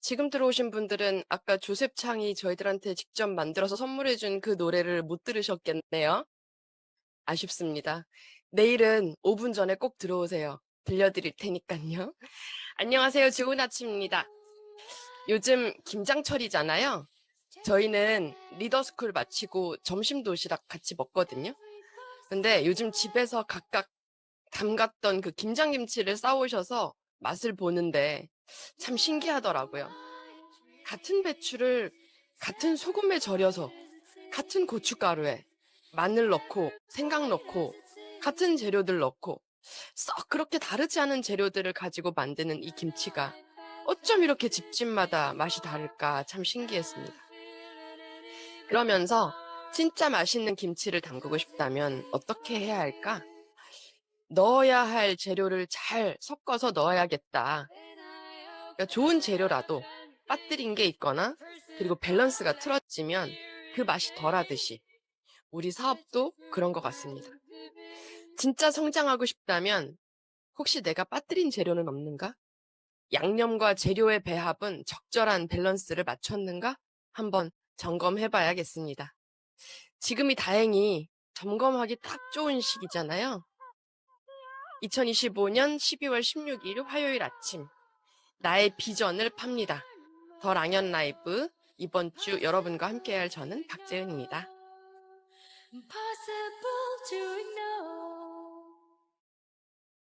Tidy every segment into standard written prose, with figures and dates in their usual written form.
지금 들어오신 분들은 아까 조셉 창이 저희들한테 직접 만들어서 선물해 준 그 노래를 못 들으셨겠네요. 아쉽습니다. 내일은 5분 전에 꼭 들어오세요. 들려드릴 테니까요. 안녕하세요. 좋은 아침입니다. 요즘 김장철이잖아요. 저희는 리더스쿨 마치고 점심 도시락 같이 먹거든요. 근데 요즘 집에서 각각 담갔던 그 김장김치를 싸오셔서 맛을 보는데 참 신기하더라고요. 같은 배추를 같은 소금에 절여서 같은 고춧가루에 마늘 넣고 생강 넣고 같은 재료들 넣고 썩 그렇게 다르지 않은 재료들을 가지고 만드는 이 김치가 어쩜 이렇게 집집마다 맛이 다를까 참 신기했습니다. 그러면서 진짜 맛있는 김치를 담그고 싶다면 어떻게 해야 할까? 넣어야 할 재료를 잘 섞어서 넣어야겠다. 그러니까 좋은 재료라도 빠뜨린 게 있거나 그리고 밸런스가 틀어지면 그 맛이 덜하듯이 우리 사업도 그런 것 같습니다. 진짜 성장하고 싶다면 혹시 내가 빠뜨린 재료는 없는가? 양념과 재료의 배합은 적절한 밸런스를 맞췄는가? 한번 점검해 봐야겠습니다. 지금이 다행히 점검하기 딱 좋은 시기잖아요. 2025년 12월 16일 화요일 아침 나의 비전을 팝니다. 더 랑연 라이브 이번 주 여러분과 함께할 저는 박재은입니다.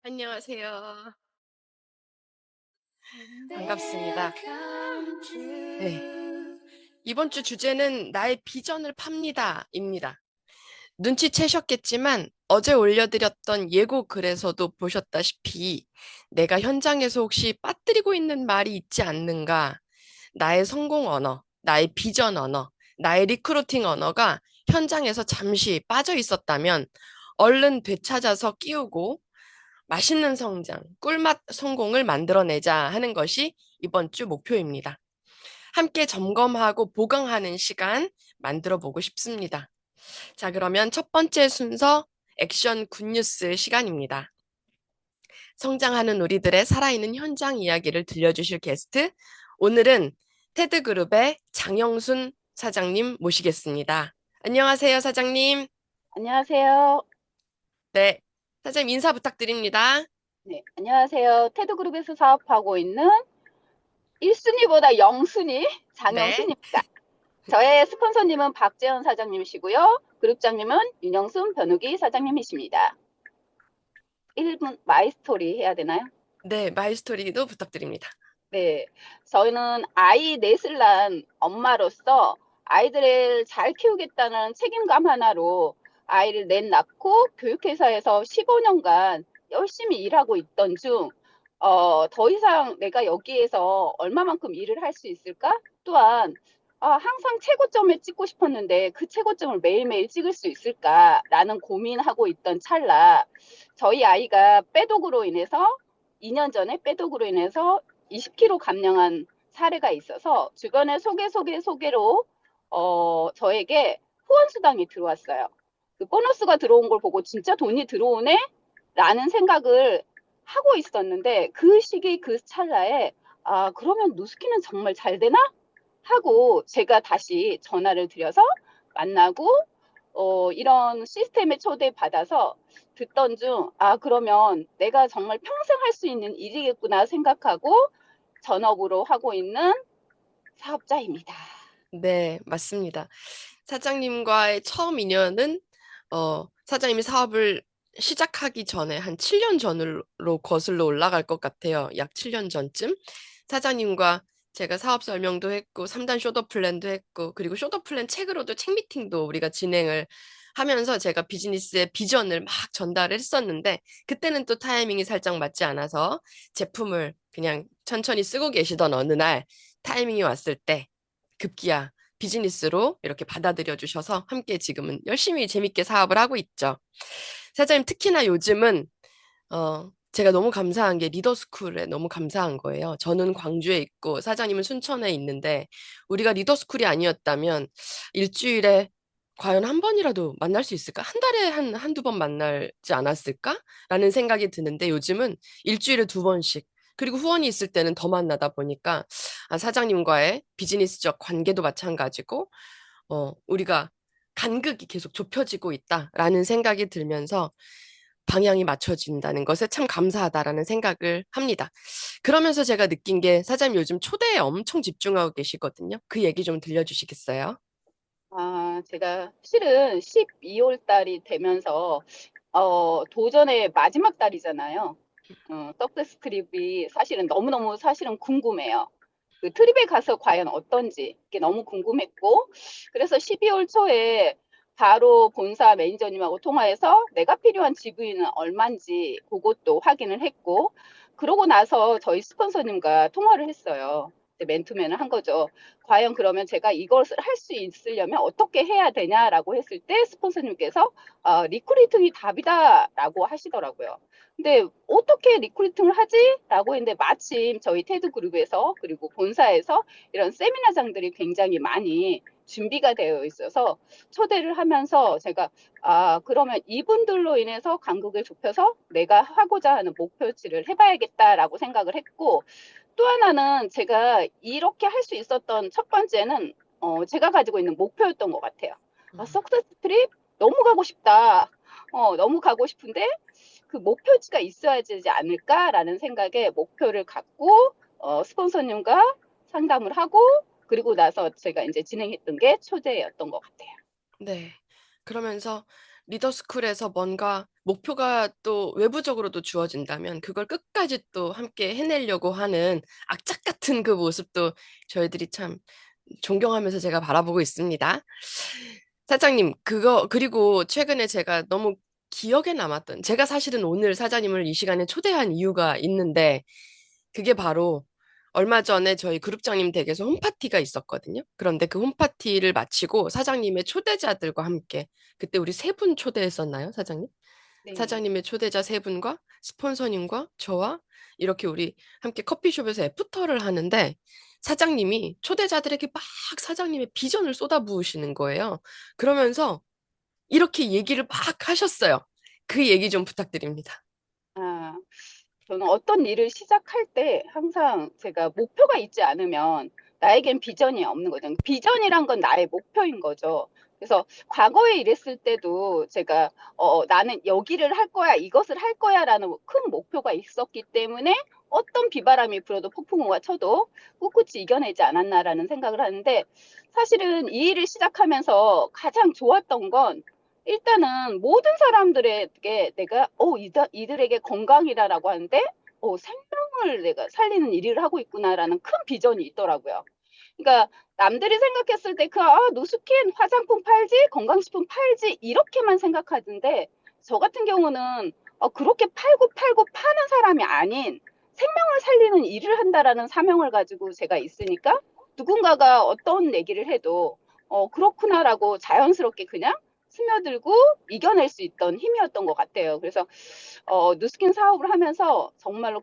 안녕하세요. 반갑습니다. 네. 이번 주 주제는 나의 비전을 팝니다입니다. 눈치채셨겠지만 어제 올려드렸던 예고 글에서도 보셨다시피 내가 현장에서 혹시 빠뜨리고 있는 말이 있지 않는가? 나의 성공 언어, 나의 비전 언어, 나의 리크루팅 언어가 현장에서 잠시 빠져 있었다면 얼른 되찾아서 끼우고 맛있는 성장, 꿀맛 성공을 만들어내자 하는 것이 이번 주 목표입니다. 함께 점검하고 보강하는 시간 만들어 보고 싶습니다. 자, 그러면 첫 번째 순서 액션 굿뉴스 시간입니다. 성장하는 우리들의 살아있는 현장 이야기를 들려주실 게스트, 오늘은 테드그룹의 장영순 사장님 모시겠습니다. 안녕하세요, 사장님. 안녕하세요. 네, 사장님 인사 부탁드립니다. 네, 안녕하세요. 테드그룹에서 사업하고 있는 1순위보다 0순위 네, 장영순입니다. 저의 스폰서님은 박재현 사장님이시고요. 그룹장님은 윤영순 변우기 사장님이십니다. 1분 마이스토리 해야 되나요? 네, 마이스토리도 부탁드립니다. 네, 저희는 아이 넷을 낳은 엄마로서 아이들을 잘 키우겠다는 책임감 하나로 아이를 넷 낳고 교육회사에서 15년간 열심히 일하고 있던 중, 더 이상 내가 여기에서 얼마만큼 일을 할 수 있을까? 또한, 항상 최고점을 찍고 싶었는데 그 최고점을 매일매일 찍을 수 있을까라는 고민하고 있던 찰나, 저희 아이가 빼독으로 인해서 2년 전에 빼독으로 인해서 20kg 감량한 사례가 있어서 주변에 소개로 저에게 후원 수당이 들어왔어요. 그 보너스가 들어온 걸 보고 진짜 돈이 들어오네? 라는 생각을 하고 있었는데 그 시기 그 찰나에 그러면 누스키는 정말 잘 되나? 하고 제가 다시 전화를 드려서 만나고 이런 시스템에 초대받아서 듣던 중, 그러면 내가 정말 평생 할 수 있는 일이겠구나 생각하고 전업으로 하고 있는 사업자입니다. 네, 맞습니다. 사장님과의 처음 인연은 사장님이 사업을 시작하기 전에 한 7년 전으로 거슬러 올라갈 것 같아요. 약 7년 전쯤. 사장님과 제가 사업 설명도 했고, 3단 쇼더 플랜도 했고, 그리고 쇼더 플랜 책으로도 책 미팅도 우리가 진행을 하면서 제가 비즈니스의 비전을 막 전달을 했었는데, 그때는 또 타이밍이 살짝 맞지 않아서 제품을 그냥 천천히 쓰고 계시던 어느 날 타이밍이 왔을 때 급기야 비즈니스로 이렇게 받아들여 주셔서 함께 지금은 열심히 재밌게 사업을 하고 있죠. 사장님 특히나 요즘은 제가 너무 감사한 게 리더스쿨에 너무 감사한 거예요. 저는 광주에 있고 사장님은 순천에 있는데 우리가 리더스쿨이 아니었다면 일주일에 과연 한 번이라도 만날 수 있을까? 한 달에 한두 번 만나지 않았을까? 라는 생각이 드는데 요즘은 일주일에 두 번씩 그리고 후원이 있을 때는 더 만나다 보니까 사장님과의 비즈니스적 관계도 마찬가지고, 우리가 간극이 계속 좁혀지고 있다라는 생각이 들면서 방향이 맞춰진다는 것에 참 감사하다라는 생각을 합니다. 그러면서 제가 느낀 게 사장님 요즘 초대에 엄청 집중하고 계시거든요. 그 얘기 좀 들려주시겠어요? 제가 실은 12월 달이 되면서, 도전의 마지막 달이잖아요. 석세스 트립이 사실은 너무너무 사실은 궁금해요. 그 트립에 가서 과연 어떤지 이게 너무 궁금했고, 그래서 12월 초에 바로 본사 매니저님하고 통화해서 내가 필요한 GV는 얼마인지 그것도 확인을 했고, 그러고 나서 저희 스폰서님과 통화를 했어요. 이제 맨투맨을 한 거죠. 과연 그러면 제가 이것을 할 수 있으려면 어떻게 해야 되냐라고 했을 때 스폰서님께서 리크루팅이 답이다라고 하시더라고요. 근데 어떻게 리크루팅을 하지? 라고 했는데 마침 저희 테드 그룹에서 그리고 본사에서 이런 세미나장들이 굉장히 많이 준비가 되어 있어서 초대를 하면서 제가 그러면 이분들로 인해서 간극을 좁혀서 내가 하고자 하는 목표치를 해봐야겠다라고 생각을 했고, 또 하나는 제가 이렇게 할 수 있었던 첫 번째는 제가 가지고 있는 목표였던 것 같아요. 석세스 트립 너무 가고 싶다. 너무 가고 싶은데 그 목표치가 있어야 되지 않을까라는 생각에 목표를 갖고 스폰서님과 상담을 하고 그리고 나서 제가 이제 진행했던 게 초대였던 것 같아요. 네. 그러면서 리더스쿨에서 뭔가 목표가 또 외부적으로도 주어진다면 그걸 끝까지 또 함께 해내려고 하는 악착 같은 그 모습도 저희들이 참 존경하면서 제가 바라보고 있습니다. 사장님, 그리고 최근에 제가 너무 기억에 남았던, 제가 사실은 오늘 사장님을 이 시간에 초대한 이유가 있는데, 그게 바로 얼마 전에 저희 그룹장님 댁에서 홈파티가 있었거든요. 그런데 그 홈파티를 마치고 사장님의 초대자들과 함께, 그때 우리 세 분 초대했었나요, 사장님? 네. 사장님의 초대자 세 분과 스폰서님과 저와 이렇게 우리 함께 커피숍에서 애프터를 하는데 사장님이 초대자들에게 막 사장님의 비전을 쏟아부으시는 거예요. 그러면서 이렇게 얘기를 막 하셨어요. 그 얘기 좀 부탁드립니다. 아, 저는 어떤 일을 시작할 때 항상 제가 목표가 있지 않으면 나에겐 비전이 없는 거죠. 비전이란 건 나의 목표인 거죠. 그래서 과거에 일했을 때도 제가 나는 여기를 할 거야, 이것을 할 거야라는 큰 목표가 있었기 때문에 어떤 비바람이 불어도 폭풍우가 쳐도 꿋꿋이 이겨내지 않았나라는 생각을 하는데 사실은 이 일을 시작하면서 가장 좋았던 건 일단은 모든 사람들에게 내가 이들에게 건강이다라고 하는데 생명을 내가 살리는 일을 하고 있구나라는 큰 비전이 있더라고요. 그러니까 남들이 생각했을 때 노스킨 화장품 팔지 건강식품 팔지 이렇게만 생각하던데 저 같은 경우는 그렇게 팔고 팔고 파는 사람이 아닌 생명을 살리는 일을 한다라는 사명을 가지고 제가 있으니까 누군가가 어떤 얘기를 해도 그렇구나라고 자연스럽게 그냥 스며들고 이겨낼 수 있던 힘이었던 것 같아요. 그래서 누스킨 사업을 하면서 정말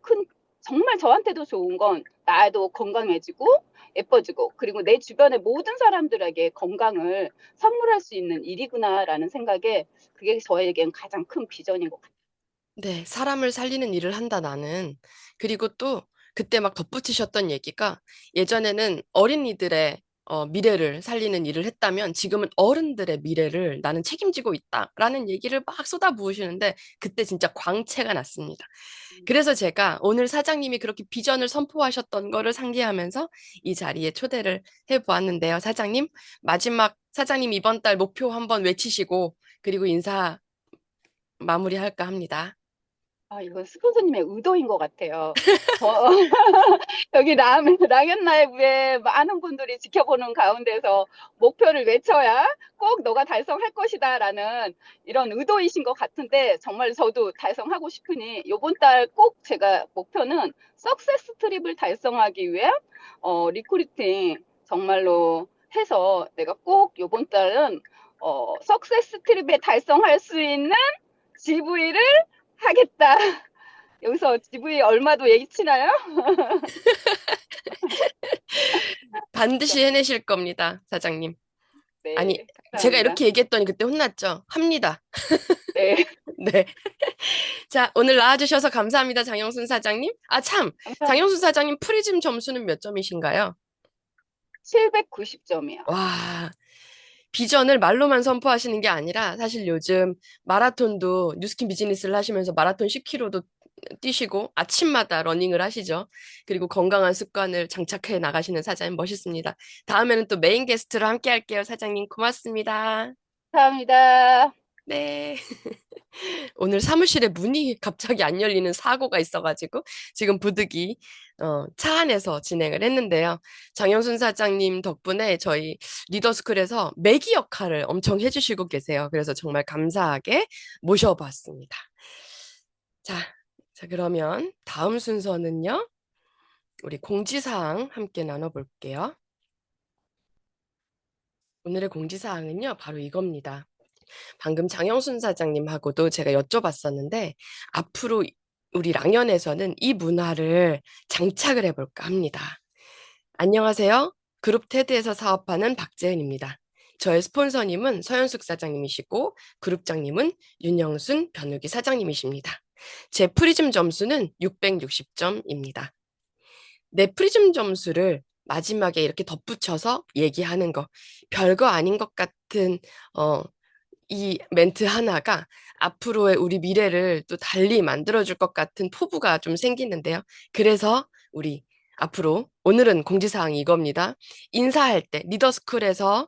저한테도 좋은 건 나도 건강해지고 예뻐지고 그리고 내 주변의 모든 사람들에게 건강을 선물할 수 있는 일이구나라는 생각에 그게 저에겐 가장 큰 비전인 것 같아요. 네, 사람을 살리는 일을 한다, 나는. 그리고 또 그때 막 덧붙이셨던 얘기가 예전에는 어린이들의 미래를 살리는 일을 했다면 지금은 어른들의 미래를 나는 책임지고 있다라는 얘기를 막 쏟아부으시는데 그때 진짜 광채가 났습니다. 그래서 제가 오늘 사장님이 그렇게 비전을 선포하셨던 거를 상기하면서 이 자리에 초대를 해보았는데요. 사장님, 마지막 사장님 이번 달 목표 한번 외치시고 그리고 인사 마무리할까 합니다. 이건 스폰서님의 의도인 것 같아요. 저, 여기 랑연 라이브에 많은 분들이 지켜보는 가운데서 목표를 외쳐야 꼭 너가 달성할 것이다라는 이런 의도이신 것 같은데 정말 저도 달성하고 싶으니 이번 달 꼭 제가 목표는 석세스 트립을 달성하기 위한 리크루팅 정말로 해서 내가 꼭 이번 달은 석세스 트립에 달성할 수 있는 GV를 하겠다. 여기서 GV 얼마도 예치나요? 반드시 해내실 겁니다, 사장님. 아니, 네, 제가 감사합니다. 이렇게 얘기했더니 그때 혼났죠? 합니다. 네. 네. 자, 오늘 나와주셔서 감사합니다, 장영순 사장님. 아, 참. 감사합니다. 장영순 사장님 프리즘 점수는 몇 점이신가요? 790점이요. 와, 비전을 말로만 선포하시는 게 아니라 사실 요즘 마라톤도 뉴스킨 비즈니스를 하시면서 마라톤 10km도 뛰시고 아침마다 러닝을 하시죠. 그리고 건강한 습관을 장착해 나가시는 사장님 멋있습니다. 다음에는 또 메인 게스트로 함께 할게요. 사장님 고맙습니다. 감사합니다. 네. 오늘 사무실에 문이 갑자기 안 열리는 사고가 있어가지고 지금 부득이 차 안에서 진행을 했는데요. 장영순 사장님 덕분에 저희 리더스쿨에서 매기 역할을 엄청 해주시고 계세요. 그래서 정말 감사하게 모셔봤습니다. 자, 자 그러면 다음 순서는요. 우리 공지사항 함께 나눠볼게요. 오늘의 공지사항은요. 바로 이겁니다. 방금 장영순 사장님하고도 제가 여쭤봤었는데 앞으로 우리 랑연에서는 이 문화를 장착을 해볼까 합니다. 안녕하세요. 그룹 테드에서 사업하는 박재은입니다. 저의 스폰서님은 서현숙 사장님이시고 그룹장님은 윤영순 변우기 사장님이십니다. 제 프리즘 점수는 660점입니다. 내 프리즘 점수를 마지막에 이렇게 덧붙여서 얘기하는 거 별거 아닌 것 같은 이 멘트 하나가 앞으로의 우리 미래를 또 달리 만들어줄 것 같은 포부가 좀 생기는데요. 그래서 우리 앞으로 오늘은 공지사항이 이겁니다. 인사할 때, 리더스쿨에서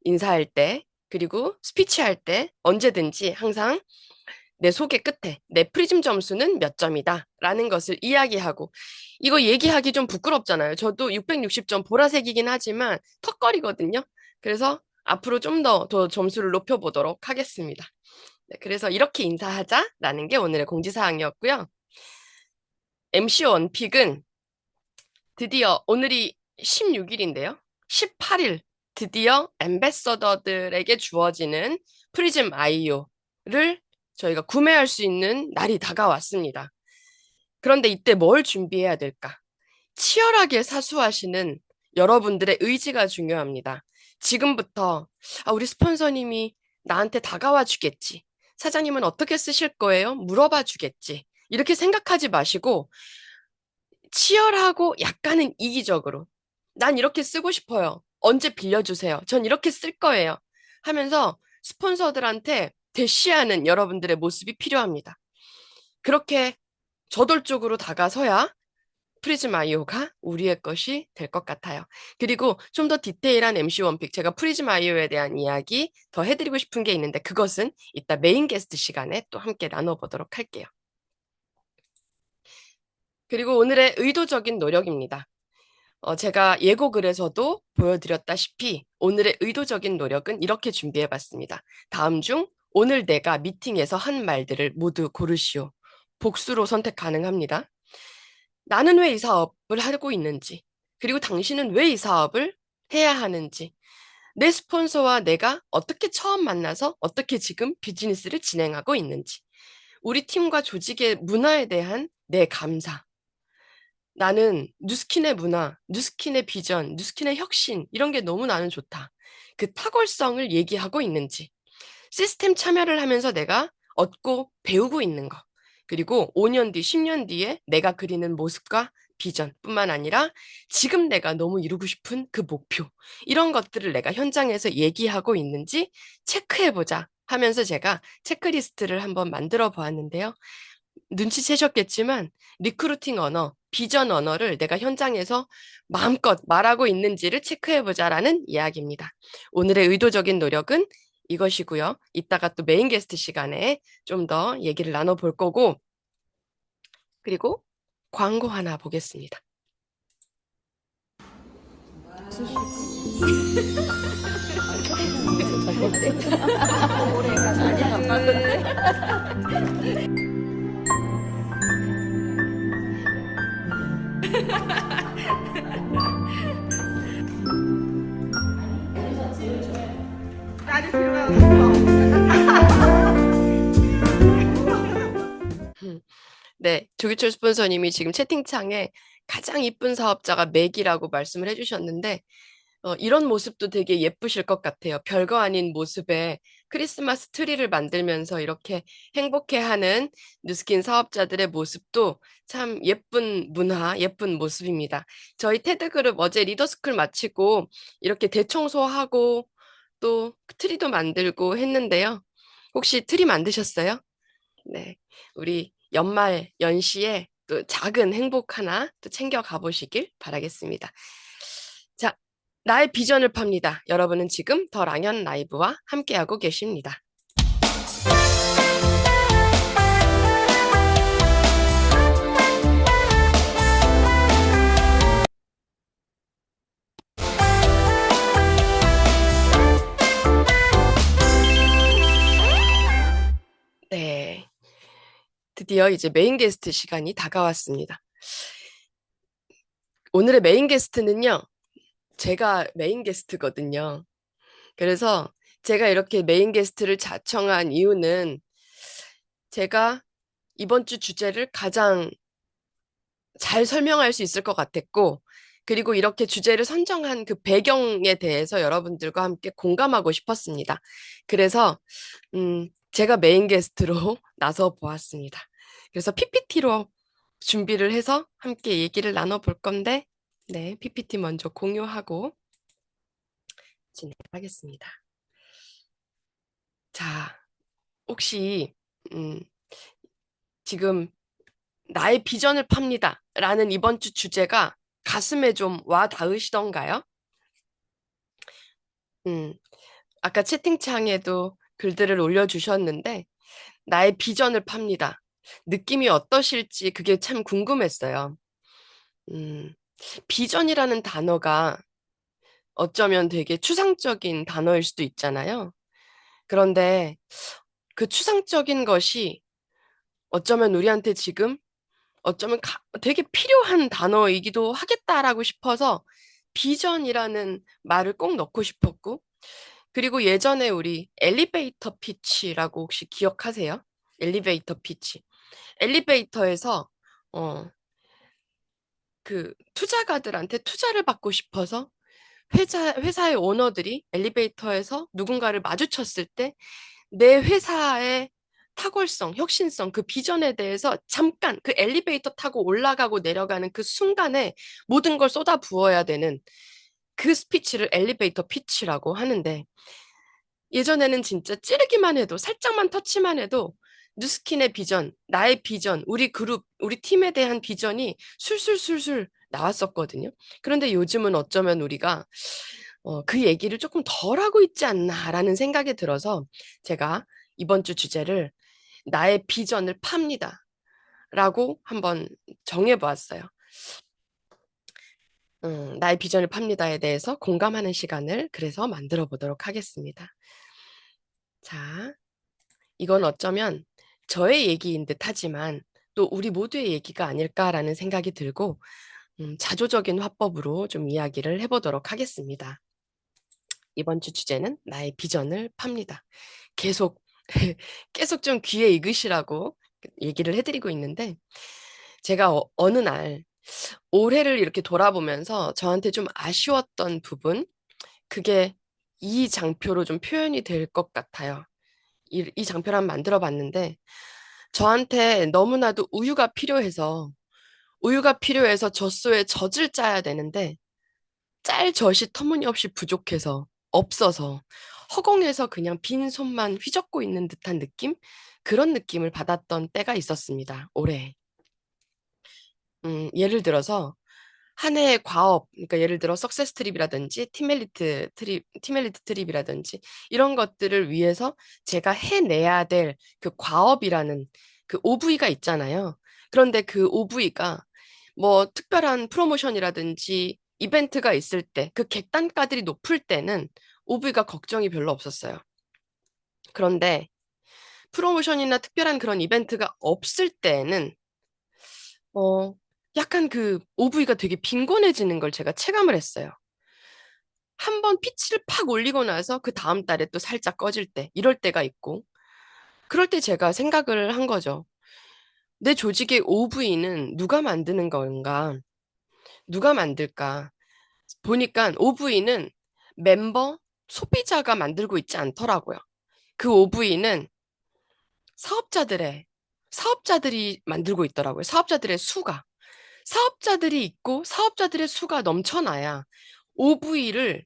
인사할 때, 그리고 스피치할 때 언제든지 항상 내 소개 끝에 내 프리즘 점수는 몇 점이다 라는 것을 이야기하고 이거 얘기하기 좀 부끄럽잖아요. 저도 660점 보라색이긴 하지만 턱걸이거든요. 그래서 앞으로 좀 더 점수를 높여보도록 하겠습니다. 네, 그래서 이렇게 인사하자라는 게 오늘의 공지사항이었고요. MC 원픽은 드디어 오늘이 16일인데요. 18일 드디어 엠베서더들에게 주어지는 프리즘 아이오를 저희가 구매할 수 있는 날이 다가왔습니다. 그런데 이때 뭘 준비해야 될까? 치열하게 사수하시는 여러분들의 의지가 중요합니다. 지금부터 우리 스폰서님이 나한테 다가와 주겠지. 사장님은 어떻게 쓰실 거예요? 물어봐 주겠지. 이렇게 생각하지 마시고 치열하고 약간은 이기적으로 난 이렇게 쓰고 싶어요. 언제 빌려주세요. 전 이렇게 쓸 거예요. 하면서 스폰서들한테 대시하는 여러분들의 모습이 필요합니다. 그렇게 저돌적으로 다가서야 프리즘 아이오가 우리의 것이 될 것 같아요. 그리고 좀 더 디테일한 MC 원픽, 제가 프리즘 아이오에 대한 이야기 더 해드리고 싶은 게 있는데 그것은 이따 메인 게스트 시간에 또 함께 나눠보도록 할게요. 그리고 오늘의 의도적인 노력입니다. 제가 예고글에서도 보여드렸다시피 오늘의 의도적인 노력은 이렇게 준비해봤습니다. 다음 중 오늘 내가 미팅에서 한 말들을 모두 고르시오. 복수로 선택 가능합니다. 나는 왜 이 사업을 하고 있는지, 그리고 당신은 왜 이 사업을 해야 하는지, 내 스폰서와 내가 어떻게 처음 만나서 어떻게 지금 비즈니스를 진행하고 있는지, 우리 팀과 조직의 문화에 대한 내 감사, 나는 뉴스킨의 문화, 뉴스킨의 비전, 뉴스킨의 혁신, 이런 게 너무 나는 좋다. 그 탁월성을 얘기하고 있는지, 시스템 참여를 하면서 내가 얻고 배우고 있는 거. 그리고 5년 뒤, 10년 뒤에 내가 그리는 모습과 비전뿐만 아니라 지금 내가 너무 이루고 싶은 그 목표. 이런 것들을 내가 현장에서 얘기하고 있는지 체크해보자 하면서 제가 체크리스트를 한번 만들어 보았는데요. 눈치채셨겠지만 리크루팅 언어, 비전 언어를 내가 현장에서 마음껏 말하고 있는지를 체크해보자라는 이야기입니다. 오늘의 의도적인 노력은 이것이고요. 이따가 또 메인 게스트 시간에 좀 더 얘기를 나눠볼 거고, 그리고 광고 하나 보겠습니다. 네, 조기철 스폰서님이 지금 채팅창에 가장 이쁜 사업자가 맥이라고 말씀을 해주셨는데, 이런 모습도 되게 예쁘실 것 같아요. 별거 아닌 모습에 크리스마스 트리를 만들면서 이렇게 행복해하는 뉴스킨 사업자들의 모습도 참 예쁜 문화, 예쁜 모습입니다. 저희 테드그룹 어제 리더스쿨 마치고 이렇게 대청소하고 또 트리도 만들고 했는데요. 혹시 트리 만드셨어요? 네. 우리 연말 연시에 또 작은 행복 하나 또 챙겨 가보시길 바라겠습니다. 자, 나의 비전을 팝니다. 여러분은 지금 더 랑연 라이브와 함께하고 계십니다. 네. 드디어 이제 메인 게스트 시간이 다가왔습니다. 오늘의 메인 게스트는요, 제가 메인 게스트거든요. 그래서 제가 이렇게 메인 게스트를 자청한 이유는 제가 이번 주 주제를 가장 잘 설명할 수 있을 것 같았고, 그리고 이렇게 주제를 선정한 그 배경에 대해서 여러분들과 함께 공감하고 싶었습니다. 그래서, 제가 메인 게스트로 나서 보았습니다. 그래서 PPT로 준비를 해서 함께 얘기를 나눠볼 건데, 네, PPT 먼저 공유하고 진행하겠습니다. 자, 혹시, 음, 지금 나의 비전을 팝니다. 라는 이번 주 주제가 가슴에 좀 와 닿으시던가요? 음, 아까 채팅창에도 글들을 올려주셨는데, 나의 비전을 팝니다. 느낌이 어떠실지 그게 참 궁금했어요. 음, 비전이라는 단어가 어쩌면 되게 추상적인 단어일 수도 있잖아요. 그런데 그 추상적인 것이 어쩌면 우리한테 지금 어쩌면 되게 필요한 단어이기도 하겠다라고 싶어서 비전이라는 말을 꼭 넣고 싶었고, 그리고 예전에 우리 엘리베이터 피치라고 혹시 기억하세요? 엘리베이터 피치. 엘리베이터에서 어, 그 투자가들한테 투자를 받고 싶어서 회사의 오너들이 엘리베이터에서 누군가를 마주쳤을 때 내 회사의 탁월성, 혁신성, 그 비전에 대해서 잠깐 그 엘리베이터 타고 올라가고 내려가는 그 순간에 모든 걸 쏟아 부어야 되는 그 스피치를 엘리베이터 피치라고 하는데 예전에는 진짜 찌르기만 해도 살짝만 터치만 해도 뉴스킨의 비전, 나의 비전, 우리 그룹, 우리 팀에 대한 비전이 술술술술 나왔었거든요. 그런데 요즘은 어쩌면 우리가 그 얘기를 조금 덜 하고 있지 않나라는 생각이 들어서 제가 이번 주 주제를 나의 비전을 팝니다. 라고 한번 정해보았어요. 나의 비전을 팝니다에 대해서 공감하는 시간을 그래서 만들어 보도록 하겠습니다. 자, 이건 어쩌면 저의 얘기인 듯 하지만 또 우리 모두의 얘기가 아닐까라는 생각이 들고 자조적인 화법으로 좀 이야기를 해보도록 하겠습니다. 이번 주 주제는 나의 비전을 팝니다. 계속 계속 좀 귀에 익으시라고 얘기를 해드리고 있는데 제가 어느 날 올해를 이렇게 돌아보면서 저한테 좀 아쉬웠던 부분 그게 이 장표로 좀 표현이 될 것 같아요. 이 장표를 한번 만들어 봤는데 저한테 너무나도 우유가 필요해서 젖소에 젖을 짜야 되는데 짤 젖이 터무니없이 부족해서 없어서 허공에서 그냥 빈 손만 휘젓고 있는 듯한 느낌? 그런 느낌을 받았던 때가 있었습니다. 올해. 예를 들어서 한 해의 과업, 그러니까 예를 들어 석세스 트립이라든지 티멜리트 트립이라든지 이런 것들을 위해서 제가 해내야 될 그 과업이라는 그 OV가 있잖아요. 그런데 그 OV가 뭐 특별한 프로모션이라든지 이벤트가 있을 때 그 객단가들이 높을 때는 OV가 걱정이 별로 없었어요. 그런데 프로모션이나 특별한 그런 이벤트가 없을 때는 어, 약간 그 OV가 되게 빈곤해지는 걸 제가 체감을 했어요. 한 번 피치를 팍 올리고 나서 그 다음 달에 또 살짝 꺼질 때, 이럴 때가 있고, 그럴 때 제가 생각을 한 거죠. 내 조직의 OV는 누가 만드는 건가? 누가 만들까? 보니까 OV는 멤버, 소비자가 만들고 있지 않더라고요. 그 OV는 사업자들의, 사업자들이 만들고 있더라고요. 사업자들의 수가. 사업자들이 있고 사업자들의 수가 넘쳐나야 OV를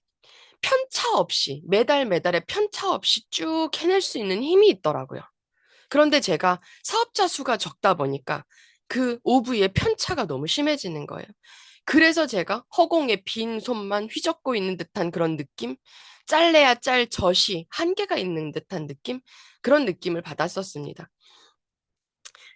편차 없이, 매달 매달에 편차 없이 쭉 해낼 수 있는 힘이 있더라고요. 그런데 제가 사업자 수가 적다 보니까 그 OV의 편차가 너무 심해지는 거예요. 그래서 제가 허공에 빈 손만 휘젓고 있는 듯한 그런 느낌? 짤래야 짤 젖이 한계가 있는 듯한 느낌? 그런 느낌을 받았었습니다.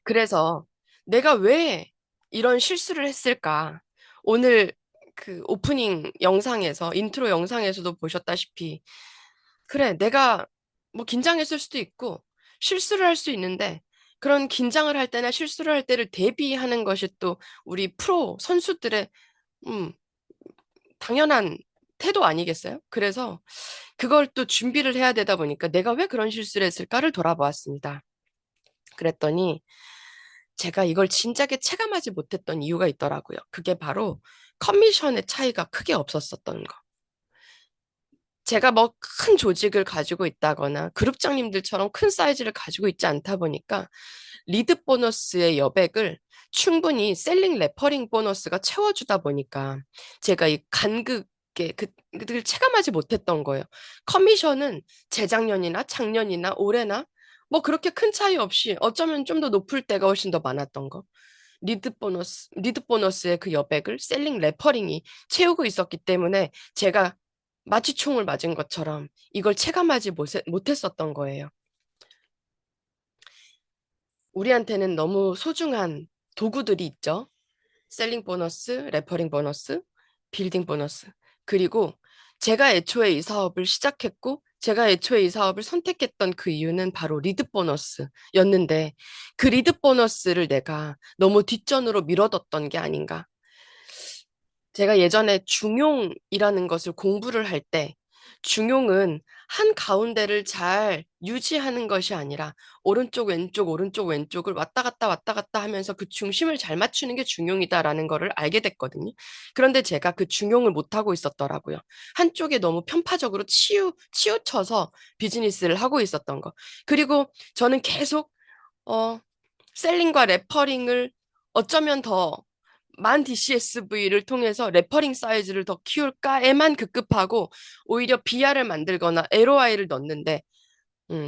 그래서 내가 왜 이런 실수를 했을까? 오늘 그 오프닝 영상에서, 인트로 영상에서도 보셨다시피, 그래, 내가 뭐 긴장했을 수도 있고, 실수를 할 수 있는데, 그런 긴장을 할 때나 실수를 할 때를 대비하는 것이 또 우리 프로 선수들의, 음, 당연한 태도 아니겠어요? 그래서 그걸 또 준비를 해야 되다 보니까 내가 왜 그런 실수를 했을까를 돌아보았습니다. 그랬더니 제가 이걸 진작에 체감하지 못했던 이유가 있더라고요. 그게 바로 커미션의 차이가 크게 없었었던 거. 제가 뭐 큰 조직을 가지고 있다거나 그룹장님들처럼 큰 사이즈를 가지고 있지 않다 보니까 리드 보너스의 여백을 충분히 셀링 레퍼링 보너스가 채워주다 보니까 제가 이 간극에 그들 체감하지 못했던 거예요. 커미션은 재작년이나 작년이나 올해나 뭐 그렇게 큰 차이 없이 어쩌면 좀 더 높을 때가 훨씬 더 많았던 거. 리드 보너스의 그 여백을 셀링 레퍼링이 채우고 있었기 때문에 제가 마치 총을 맞은 것처럼 이걸 체감하지 못했었던 거예요. 우리한테는 너무 소중한 도구들이 있죠. 셀링 보너스, 레퍼링 보너스, 빌딩 보너스. 그리고 제가 애초에 이 사업을 시작했고, 제가 애초에 이 사업을 선택했던 그 이유는 바로 리드 보너스였는데, 그 리드 보너스를 내가 너무 뒷전으로 밀어뒀던 게 아닌가. 제가 예전에 중용이라는 것을 공부를 할 때, 중용은 한 가운데를 잘 유지하는 것이 아니라 오른쪽, 왼쪽, 오른쪽, 왼쪽을 왔다 갔다 하면서 그 중심을 잘 맞추는 게 중용이다라는 거를 알게 됐거든요. 그런데 제가 그 중용을 못하고 있었더라고요. 한쪽에 너무 편파적으로 치우쳐서 비즈니스를 하고 있었던 거. 그리고 저는 계속, 어, 셀링과 레퍼링을 어쩌면 더 만 DCSV를 통해서 레퍼링 사이즈를 더 키울까에만 급급하고 오히려 BR을 만들거나 LOI를 넣는데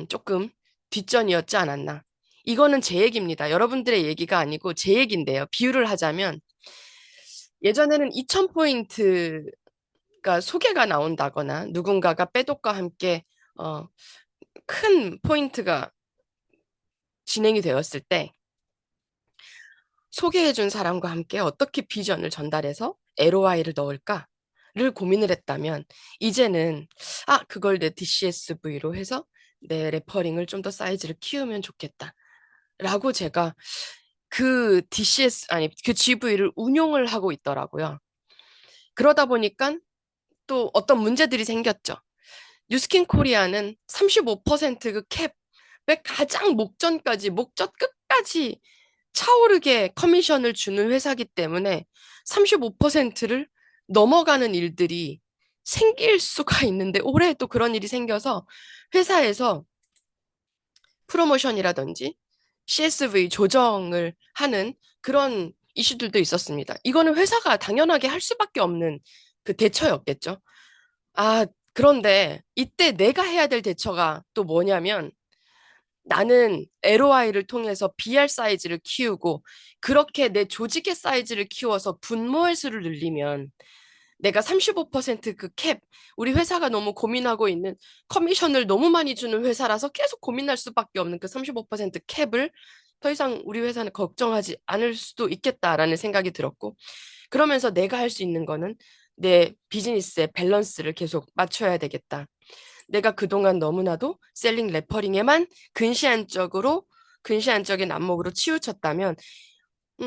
조금 뒷전이었지 않았나. 이거는 제 얘기입니다. 여러분들의 얘기가 아니고 제 얘기인데요. 비유를 하자면 예전에는 2000포인트가 소개가 나온다거나 누군가가 빼독과 함께 어, 큰 포인트가 진행이 되었을 때 소개해준 사람과 함께 어떻게 비전을 전달해서 LOI를 넣을까를 고민을 했다면, 이제는, 그걸 내 DCSV로 해서 내 레퍼링을 좀 더 사이즈를 키우면 좋겠다. 라고 제가 그 GV를 운용을 하고 있더라고요. 그러다 보니까 또 어떤 문제들이 생겼죠. 뉴스킨 코리아는 35%그 캡의 가장 목전 끝까지 차오르게 커미션을 주는 회사기 때문에 35%를 넘어가는 일들이 생길 수가 있는데 올해 또 그런 일이 생겨서 회사에서 프로모션이라든지 CSV 조정을 하는 그런 이슈들도 있었습니다. 이거는 회사가 당연하게 할 수밖에 없는 그 대처였겠죠. 그런데 이때 내가 해야 될 대처가 또 뭐냐면 나는 LOI를 통해서 BR 사이즈를 키우고 그렇게 내 조직의 사이즈를 키워서 분모의 수를 늘리면 내가 35%그 캡, 우리 회사가 너무 고민하고 있는 커미션을 너무 많이 주는 회사라서 계속 고민할 수밖에 없는 그 35% 캡을 더 이상 우리 회사는 걱정하지 않을 수도 있겠다라는 생각이 들었고 그러면서 내가 할 수 있는 거는 내 비즈니스의 밸런스를 계속 맞춰야 되겠다. 내가 그동안 너무나도 셀링 레퍼링에만 근시안적인 안목으로 치우쳤다면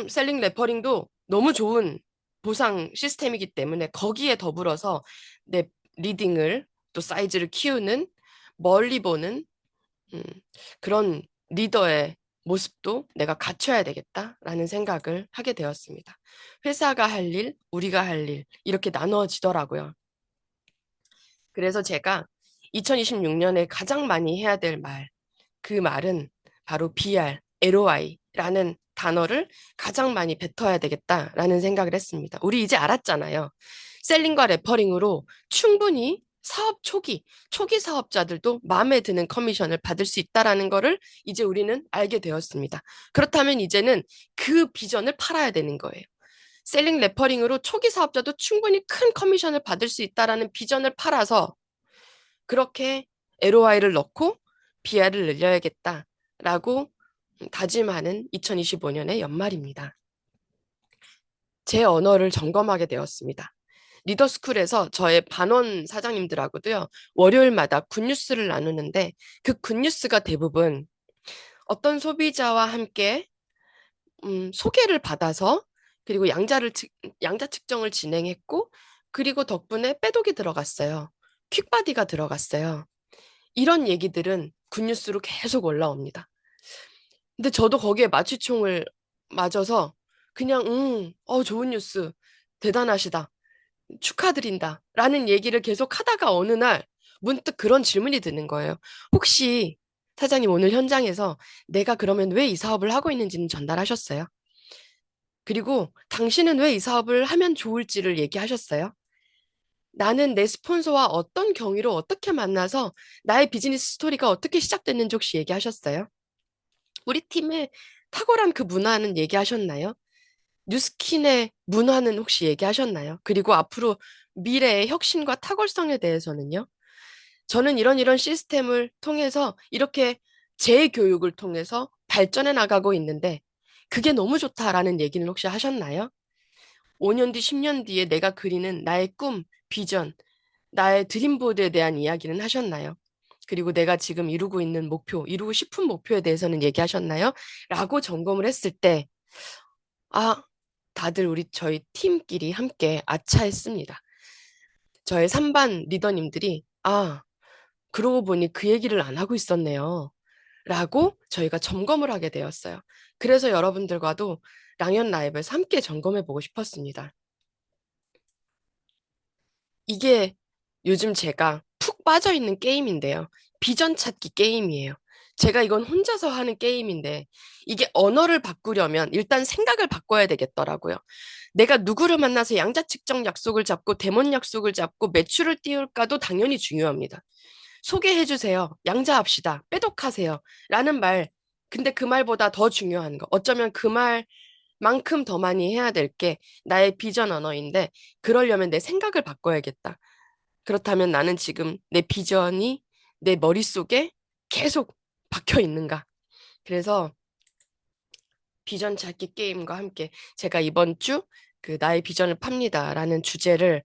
셀링 레퍼링도 너무 좋은 보상 시스템이기 때문에 거기에 더불어서 내 리딩을 또 사이즈를 키우는 멀리 보는 음, 그런 리더의 모습도 내가 갖춰야 되겠다라는 생각을 하게 되었습니다. 회사가 할 일, 우리가 할 일, 이렇게 나누어지더라고요. 그래서 제가 2026년에 가장 많이 해야 될 말, 그 말은 바로 BR, ROI라는 단어를 가장 많이 뱉어야 되겠다라는 생각을 했습니다. 우리 이제 알았잖아요. 셀링과 레퍼링으로 충분히 사업 초기 사업자들도 마음에 드는 커미션을 받을 수 있다라는 거를 이제 우리는 알게 되었습니다. 그렇다면 이제는 그 비전을 팔아야 되는 거예요. 셀링 레퍼링으로 초기 사업자도 충분히 큰 커미션을 받을 수 있다라는 비전을 팔아서 그렇게 ROI를 넣고 BR을 늘려야겠다라고 다짐하는 2025년의 연말입니다. 제 언어를 점검하게 되었습니다. 리더스쿨에서 저의 반원 사장님들하고도요, 월요일마다 굿뉴스를 나누는데 그 굿뉴스가 대부분 어떤 소비자와 함께 소개를 받아서 그리고 양자 측정을 진행했고 그리고 덕분에 빼독이 들어갔어요. 퀵바디가 들어갔어요. 이런 얘기들은 굿뉴스로 계속 올라옵니다. 근데 저도 거기에 마취총을 맞아서 그냥 좋은 뉴스 대단하시다. 축하드린다. 라는 얘기를 계속 하다가 어느 날 문득 그런 질문이 드는 거예요. 혹시 사장님 오늘 현장에서 내가 그러면 왜 이 사업을 하고 있는지는 전달하셨어요? 그리고 당신은 왜 이 사업을 하면 좋을지를 얘기하셨어요? 나는 내 스폰서와 어떤 경위로 어떻게 만나서 나의 비즈니스 스토리가 어떻게 시작됐는지 혹시 얘기하셨어요? 우리 팀의 탁월한 그 문화는 얘기하셨나요? 뉴스킨의 문화는 혹시 얘기하셨나요? 그리고 앞으로 미래의 혁신과 탁월성에 대해서는요? 저는 이런 시스템을 통해서 이렇게 재교육을 통해서 발전해 나가고 있는데 그게 너무 좋다라는 얘기는 혹시 하셨나요? 5년 뒤, 10년 뒤에 내가 그리는 나의 꿈, 비전, 나의 드림보드에 대한 이야기는 하셨나요? 그리고 내가 지금 이루고 있는 목표, 이루고 싶은 목표에 대해서는 얘기하셨나요? 라고 점검을 했을 때, 아, 다들 저희 팀끼리 함께 아차했습니다. 저의 3반 리더님들이, 그러고 보니 그 얘기를 안 하고 있었네요. 라고 저희가 점검을 하게 되었어요. 그래서 여러분들과도 랑연 라이브에서 함께 점검해 보고 싶었습니다. 이게 요즘 제가 푹 빠져 있는 게임인데요. 비전 찾기 게임이에요. 제가 이건 혼자서 하는 게임인데 이게 언어를 바꾸려면 일단 생각을 바꿔야 되겠더라고요. 내가 누구를 만나서 양자 측정 약속을 잡고 대면 약속을 잡고 매출을 띄울까도 당연히 중요합니다. 소개해 주세요. 양자합시다. 빼독하세요. 라는 말. 근데 그 말보다 더 중요한 거. 어쩌면 그 말만큼 더 많이 해야 될 게 나의 비전 언어인데 그러려면 내 생각을 바꿔야겠다. 그렇다면 나는 지금 내 비전이 내 머릿속에 계속 박혀 있는가? 그래서 비전 찾기 게임과 함께 제가 이번 주 그 나의 비전을 팝니다라는 주제를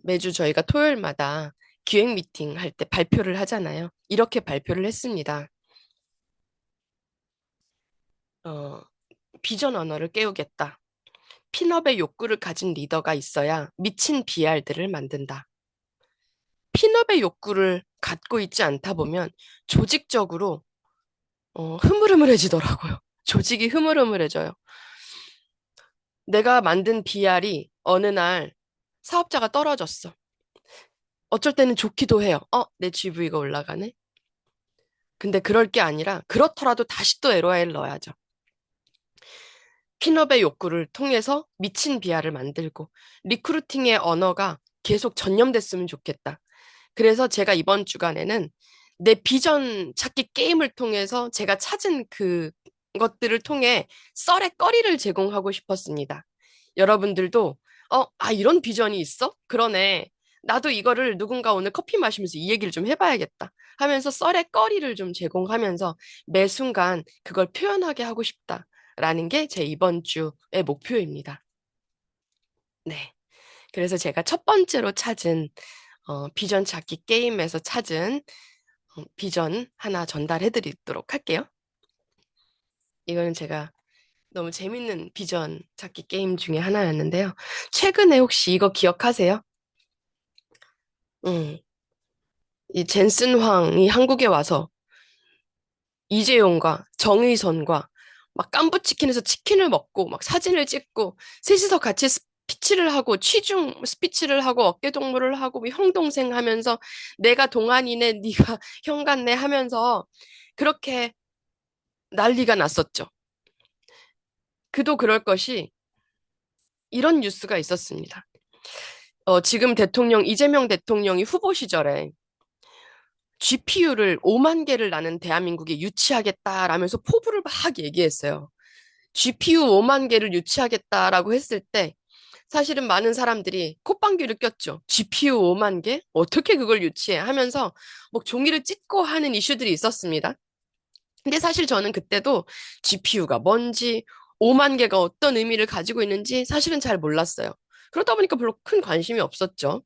매주 저희가 토요일마다 기획 미팅 할 때 발표를 하잖아요. 이렇게 발표를 했습니다. 어, 비전 언어를 깨우겠다. 핀업의 욕구를 가진 리더가 있어야 미친 BR들을 만든다. 핀업의 욕구를 갖고 있지 않다 보면 조직적으로 흐물흐물해지더라고요. 조직이 흐물흐물해져요. 내가 만든 BR이 어느 날 사업자가 떨어졌어. 어쩔 때는 좋기도 해요. 내 GV가 올라가네. 근데 그럴 게 아니라 그렇더라도 다시 또 LOI를 넣어야죠. 핀업의 욕구를 통해서 미친 비하를 만들고 리크루팅의 언어가 계속 전염됐으면 좋겠다. 그래서 제가 이번 주간에는 내 비전 찾기 게임을 통해서 제가 찾은 그 것들을 통해 썰의 거리를 제공하고 싶었습니다. 여러분들도 이런 비전이 있어? 그러네. 나도 이거를 누군가 오늘 커피 마시면서 이 얘기를 좀 해봐야겠다 하면서 썰의 거리를 좀 제공하면서 매 순간 그걸 표현하게 하고 싶다라는 게 제 이번 주의 목표입니다. 네. 그래서 제가 첫 번째로 찾은 비전 찾기 게임에서 찾은 비전 하나 전달해 드리도록 할게요. 이거는 제가 너무 재밌는 비전 찾기 게임 중에 하나였는데요. 최근에 혹시 이거 기억하세요? 음, 이 젠슨 황이 한국에 와서 이재용과 정의선과 막 깐부치킨에서 치킨을 먹고 막 사진을 찍고 셋이서 같이 스피치를 하고 취중 스피치를 하고 어깨동무를 하고 뭐 형 동생 하면서 내가 동안이네 네가 형 같네 하면서 그렇게 난리가 났었죠. 그도 그럴 것이 이런 뉴스가 있었습니다. 지금 대통령 이재명 대통령이 후보 시절에 GPU를 5만 개를 나는 대한민국에 유치하겠다라면서 포부를 막 얘기했어요. GPU 5만 개를 유치하겠다라고 했을 때 사실은 많은 사람들이 콧방귀를 꼈죠. GPU 5만 개? 어떻게 그걸 유치해? 하면서 뭐 종이를 찢고 하는 이슈들이 있었습니다. 근데 사실 저는 그때도 GPU가 뭔지 5만 개가 어떤 의미를 가지고 있는지 사실은 잘 몰랐어요. 그러다 보니까 별로 큰 관심이 없었죠.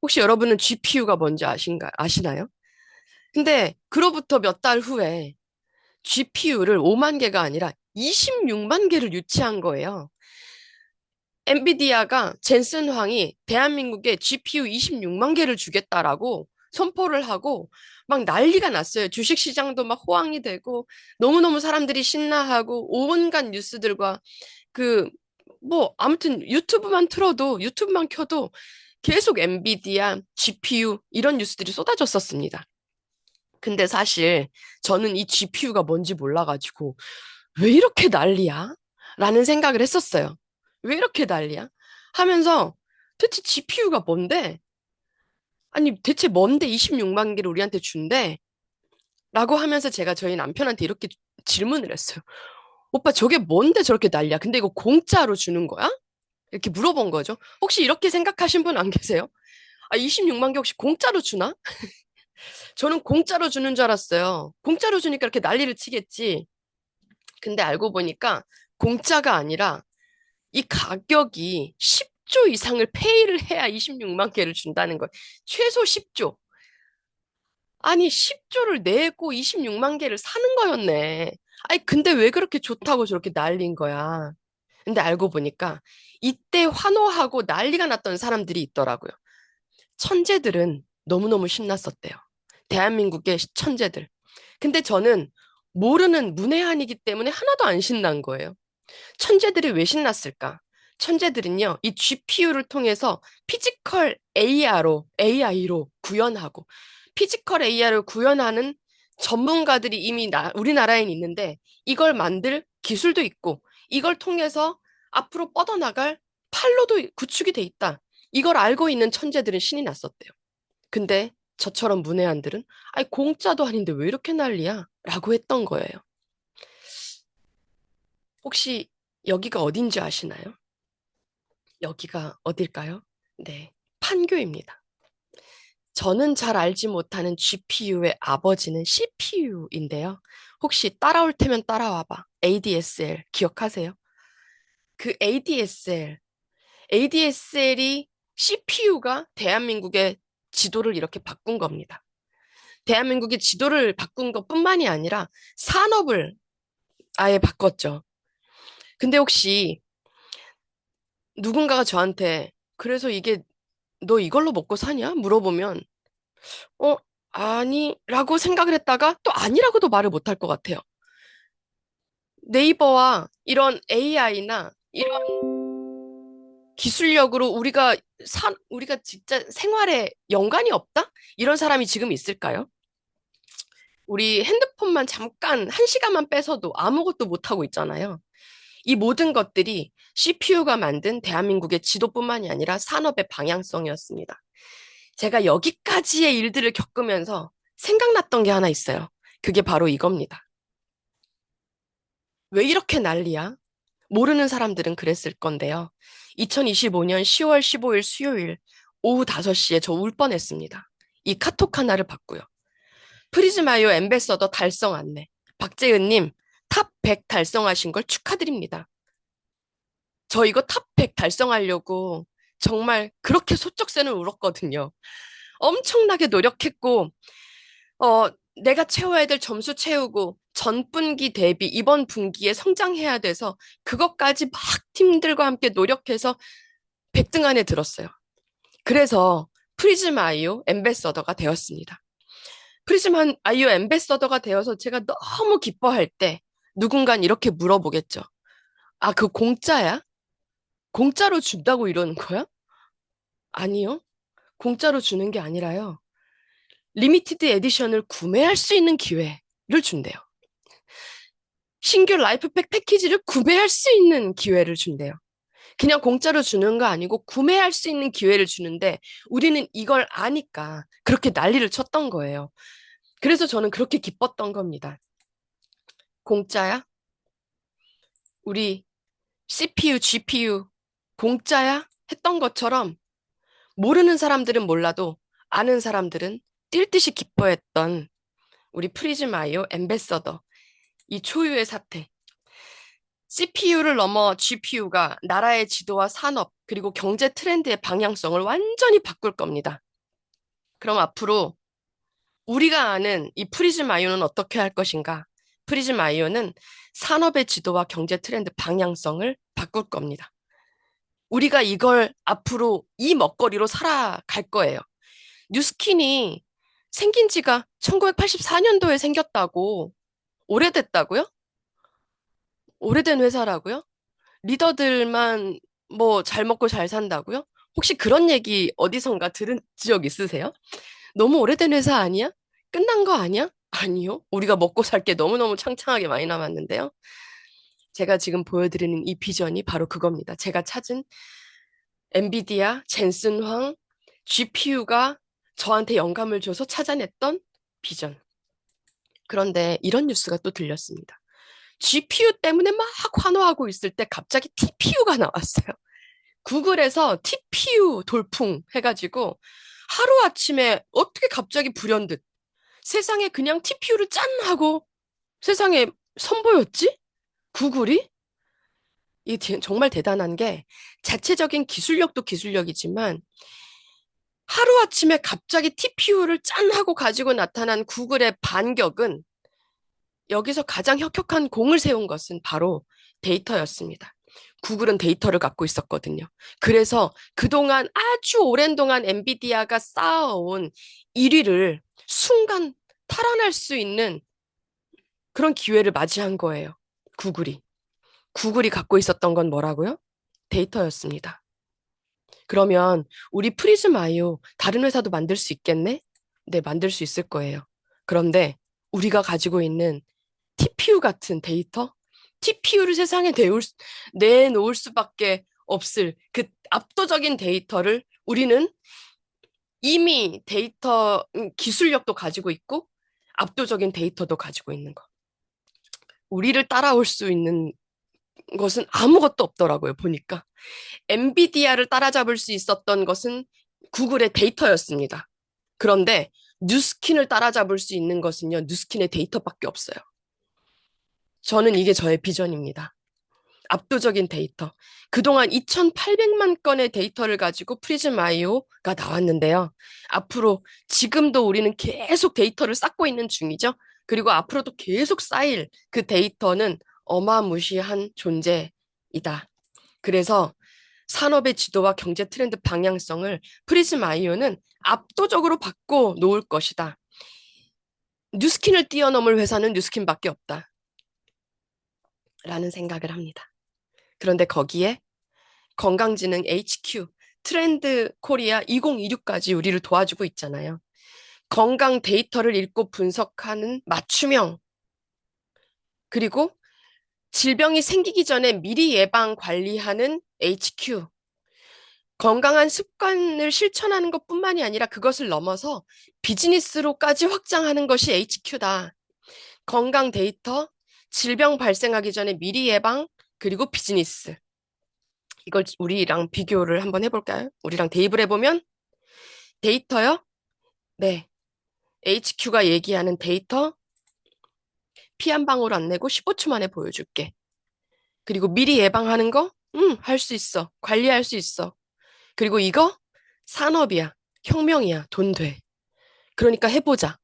혹시 여러분은 GPU가 뭔지 아시나요? 근데 그로부터 몇 달 후에 GPU를 5만 개가 아니라 26만 개를 유치한 거예요. 엔비디아가 젠슨 황이 대한민국에 GPU 26만 개를 주겠다라고 선포를 하고 막 난리가 났어요. 주식시장도 막 호황이 되고 너무너무 사람들이 신나하고 온갖 뉴스들과 그 뭐 아무튼 유튜브만 켜도 계속 엔비디아, GPU 이런 뉴스들이 쏟아졌었습니다. 근데 사실 저는 이 GPU가 뭔지 몰라가지고 왜 이렇게 난리야? 라는 생각을 했었어요. 왜 이렇게 난리야? 하면서 대체 GPU가 뭔데? 아니 대체 뭔데 26만 개를 우리한테 준대? 라고 하면서 제가 저희 남편한테 이렇게 질문을 했어요. 오빠 저게 뭔데 저렇게 난리야? 근데 이거 공짜로 주는 거야? 이렇게 물어본 거죠. 혹시 이렇게 생각하신 분 안 계세요? 아, 26만 개 혹시 공짜로 주나? 저는 공짜로 주는 줄 알았어요. 공짜로 주니까 이렇게 난리를 치겠지. 근데 알고 보니까 공짜가 아니라 이 가격이 10조 이상을 페이를 해야 26만 개를 준다는 거예요. 최소 10조. 아니, 10조를 내고 26만 개를 사는 거였네. 아니, 근데 왜 그렇게 좋다고 저렇게 난린 거야? 근데 알고 보니까 이때 환호하고 난리가 났던 사람들이 있더라고요. 천재들은 너무너무 신났었대요. 대한민국의 천재들. 근데 저는 모르는 문외한이기 때문에 하나도 안 신난 거예요. 천재들이 왜 신났을까? 천재들은요, 이 GPU를 통해서 피지컬 AI로 구현하고, 피지컬 AI를 구현하는 전문가들이 이미 우리나라엔 있는데, 이걸 만들 기술도 있고, 이걸 통해서 앞으로 뻗어나갈 판로도 구축이 돼 있다. 이걸 알고 있는 천재들은 신이 났었대요. 근데 저처럼 문외한들은, 아니, 공짜도 아닌데 왜 이렇게 난리야? 라고 했던 거예요. 혹시 여기가 어딘지 아시나요? 여기가 어딜까요? 네, 판교입니다. 저는 잘 알지 못하는 GPU의 아버지는 CPU인데요. 혹시 따라올 테면 따라와봐. ADSL 기억하세요? 그 ADSL이 CPU가 대한민국의 지도를 이렇게 바꾼 겁니다. 대한민국의 지도를 바꾼 것뿐만이 아니라 산업을 아예 바꿨죠. 근데 혹시 누군가가 저한테 그래서 이게 너 이걸로 먹고 사냐? 물어보면 어, 아니라고 생각을 했다가 또 아니라고도 말을 못할 것 같아요. 네이버와 이런 AI나 이런 기술력으로 우리가 진짜 생활에 연관이 없다? 이런 사람이 지금 있을까요? 우리 핸드폰만 잠깐 한 시간만 뺏어도 아무것도 못하고 있잖아요. 이 모든 것들이 CPU가 만든 대한민국의 지도뿐만이 아니라 산업의 방향성이었습니다. 제가 여기까지의 일들을 겪으면서 생각났던 게 하나 있어요. 그게 바로 이겁니다. 왜 이렇게 난리야? 모르는 사람들은 그랬을 건데요. 2025년 10월 15일 수요일 오후 5시에 저 울 뻔했습니다. 이 카톡 하나를 받고요. 프리즈마이어 엠베서더 달성 안내. 박재은님, 탑 100 달성하신 걸 축하드립니다. 저 이거 탑 100 달성하려고 정말 그렇게 소쩍새는 울었거든요. 엄청나게 노력했고, 어, 내가 채워야 될 점수 채우고 전 분기 대비 이번 분기에 성장해야 돼서 그것까지 막 팀들과 함께 노력해서 100등 안에 들었어요. 그래서 프리즘 아이오 엠베서더가 되었습니다. 프리즘 아이오 엠베서더가 되어서 제가 너무 기뻐할 때 누군간 이렇게 물어보겠죠. 아, 그 공짜야? 공짜로 준다고 이러는 거야? 아니요. 공짜로 주는 게 아니라요. 리미티드 에디션을 구매할 수 있는 기회를 준대요. 신규 라이프팩 패키지를 구매할 수 있는 기회를 준대요. 그냥 공짜로 주는 거 아니고 구매할 수 있는 기회를 주는데 우리는 이걸 아니까 그렇게 난리를 쳤던 거예요. 그래서 저는 그렇게 기뻤던 겁니다. 공짜야? 우리 CPU, GPU 공짜야? 했던 것처럼 모르는 사람들은 몰라도 아는 사람들은 뛸 듯이 기뻐했던 우리 프리즈마이오 엠베서더 이 초유의 사태. CPU를 넘어 GPU가 나라의 지도와 산업 그리고 경제 트렌드의 방향성을 완전히 바꿀 겁니다. 그럼 앞으로 우리가 아는 이 프리즘아이오는 어떻게 할 것인가? 프리즘아이오는 산업의 지도와 경제 트렌드 방향성을 바꿀 겁니다. 우리가 이걸 앞으로 이 먹거리로 살아갈 거예요. 뉴스킨이 생긴 지가 1984년도에 생겼다고, 오래됐다고요? 오래된 회사라고요? 리더들만 뭐 잘 먹고 잘 산다고요? 혹시 그런 얘기 어디선가 들은 적 있으세요? 너무 오래된 회사 아니야? 끝난 거 아니야? 아니요. 우리가 먹고 살 게 너무너무 창창하게 많이 남았는데요. 제가 지금 보여드리는 이 비전이 바로 그겁니다. 제가 찾은 엔비디아, 젠슨 황, GPU가 저한테 영감을 줘서 찾아냈던 비전. 그런데 이런 뉴스가 또 들렸습니다. GPU 때문에 막 환호하고 있을 때 갑자기 TPU가 나왔어요. 구글에서 TPU 돌풍 해가지고 하루아침에 어떻게 갑자기 불현듯 세상에 그냥 TPU를 짠 하고 세상에 선보였지? 구글이? 이게 정말 대단한 게 자체적인 기술력도 기술력이지만 하루아침에 갑자기 TPU를 짠 하고 가지고 나타난 구글의 반격은 여기서 가장 혁혁한 공을 세운 것은 바로 데이터였습니다. 구글은 데이터를 갖고 있었거든요. 그래서 그동안 아주 오랜 동안 엔비디아가 쌓아온 1위를 순간 탈환할 수 있는 그런 기회를 맞이한 거예요. 구글이. 구글이 갖고 있었던 건 뭐라고요? 데이터였습니다. 그러면 우리 프리즘 아이오 다른 회사도 만들 수 있겠네? 네, 만들 수 있을 거예요. 그런데 우리가 가지고 있는 TPU 같은 데이터? TPU를 세상에 내놓을 수밖에 없을 그 압도적인 데이터를 우리는 이미 데이터 기술력도 가지고 있고 압도적인 데이터도 가지고 있는 거. 우리를 따라올 수 있는 것은 아무것도 없더라고요, 보니까. 엔비디아를 따라잡을 수 있었던 것은 구글의 데이터였습니다. 그런데 뉴스킨을 따라잡을 수 있는 것은요, 뉴스킨의 데이터밖에 없어요. 저는 이게 저의 비전입니다. 압도적인 데이터. 그동안 2,800만 건의 데이터를 가지고 프리즘 아이오가 나왔는데요. 앞으로 지금도 우리는 계속 데이터를 쌓고 있는 중이죠. 그리고 앞으로도 계속 쌓일 그 데이터는 어마무시한 존재이다. 그래서 산업의 지도와 경제 트렌드 방향성을 프리즘 아이오는 압도적으로 바꿔 놓을 것이다. 뉴스킨을 뛰어넘을 회사는 뉴스킨밖에 없다. 라는 생각을 합니다. 그런데 거기에 건강지능 HQ, 트렌드 코리아 2026까지 우리를 도와주고 있잖아요. 건강 데이터를 읽고 분석하는 맞춤형, 그리고 질병이 생기기 전에 미리 예방 관리하는 HQ, 건강한 습관을 실천하는 것뿐만이 아니라 그것을 넘어서 비즈니스로까지 확장하는 것이 HQ다. 건강 데이터, 질병 발생하기 전에 미리 예방, 그리고 비즈니스. 이걸 우리랑 비교를 한번 해볼까요? 우리랑 대입을 해보면 데이터요? 네. HQ가 얘기하는 데이터 피 한 방울 안 내고 15초 만에 보여줄게. 그리고 미리 예방하는 거? 할 수 있어. 관리할 수 있어. 그리고 이거 산업이야. 혁명이야. 돈 돼. 그러니까 해보자.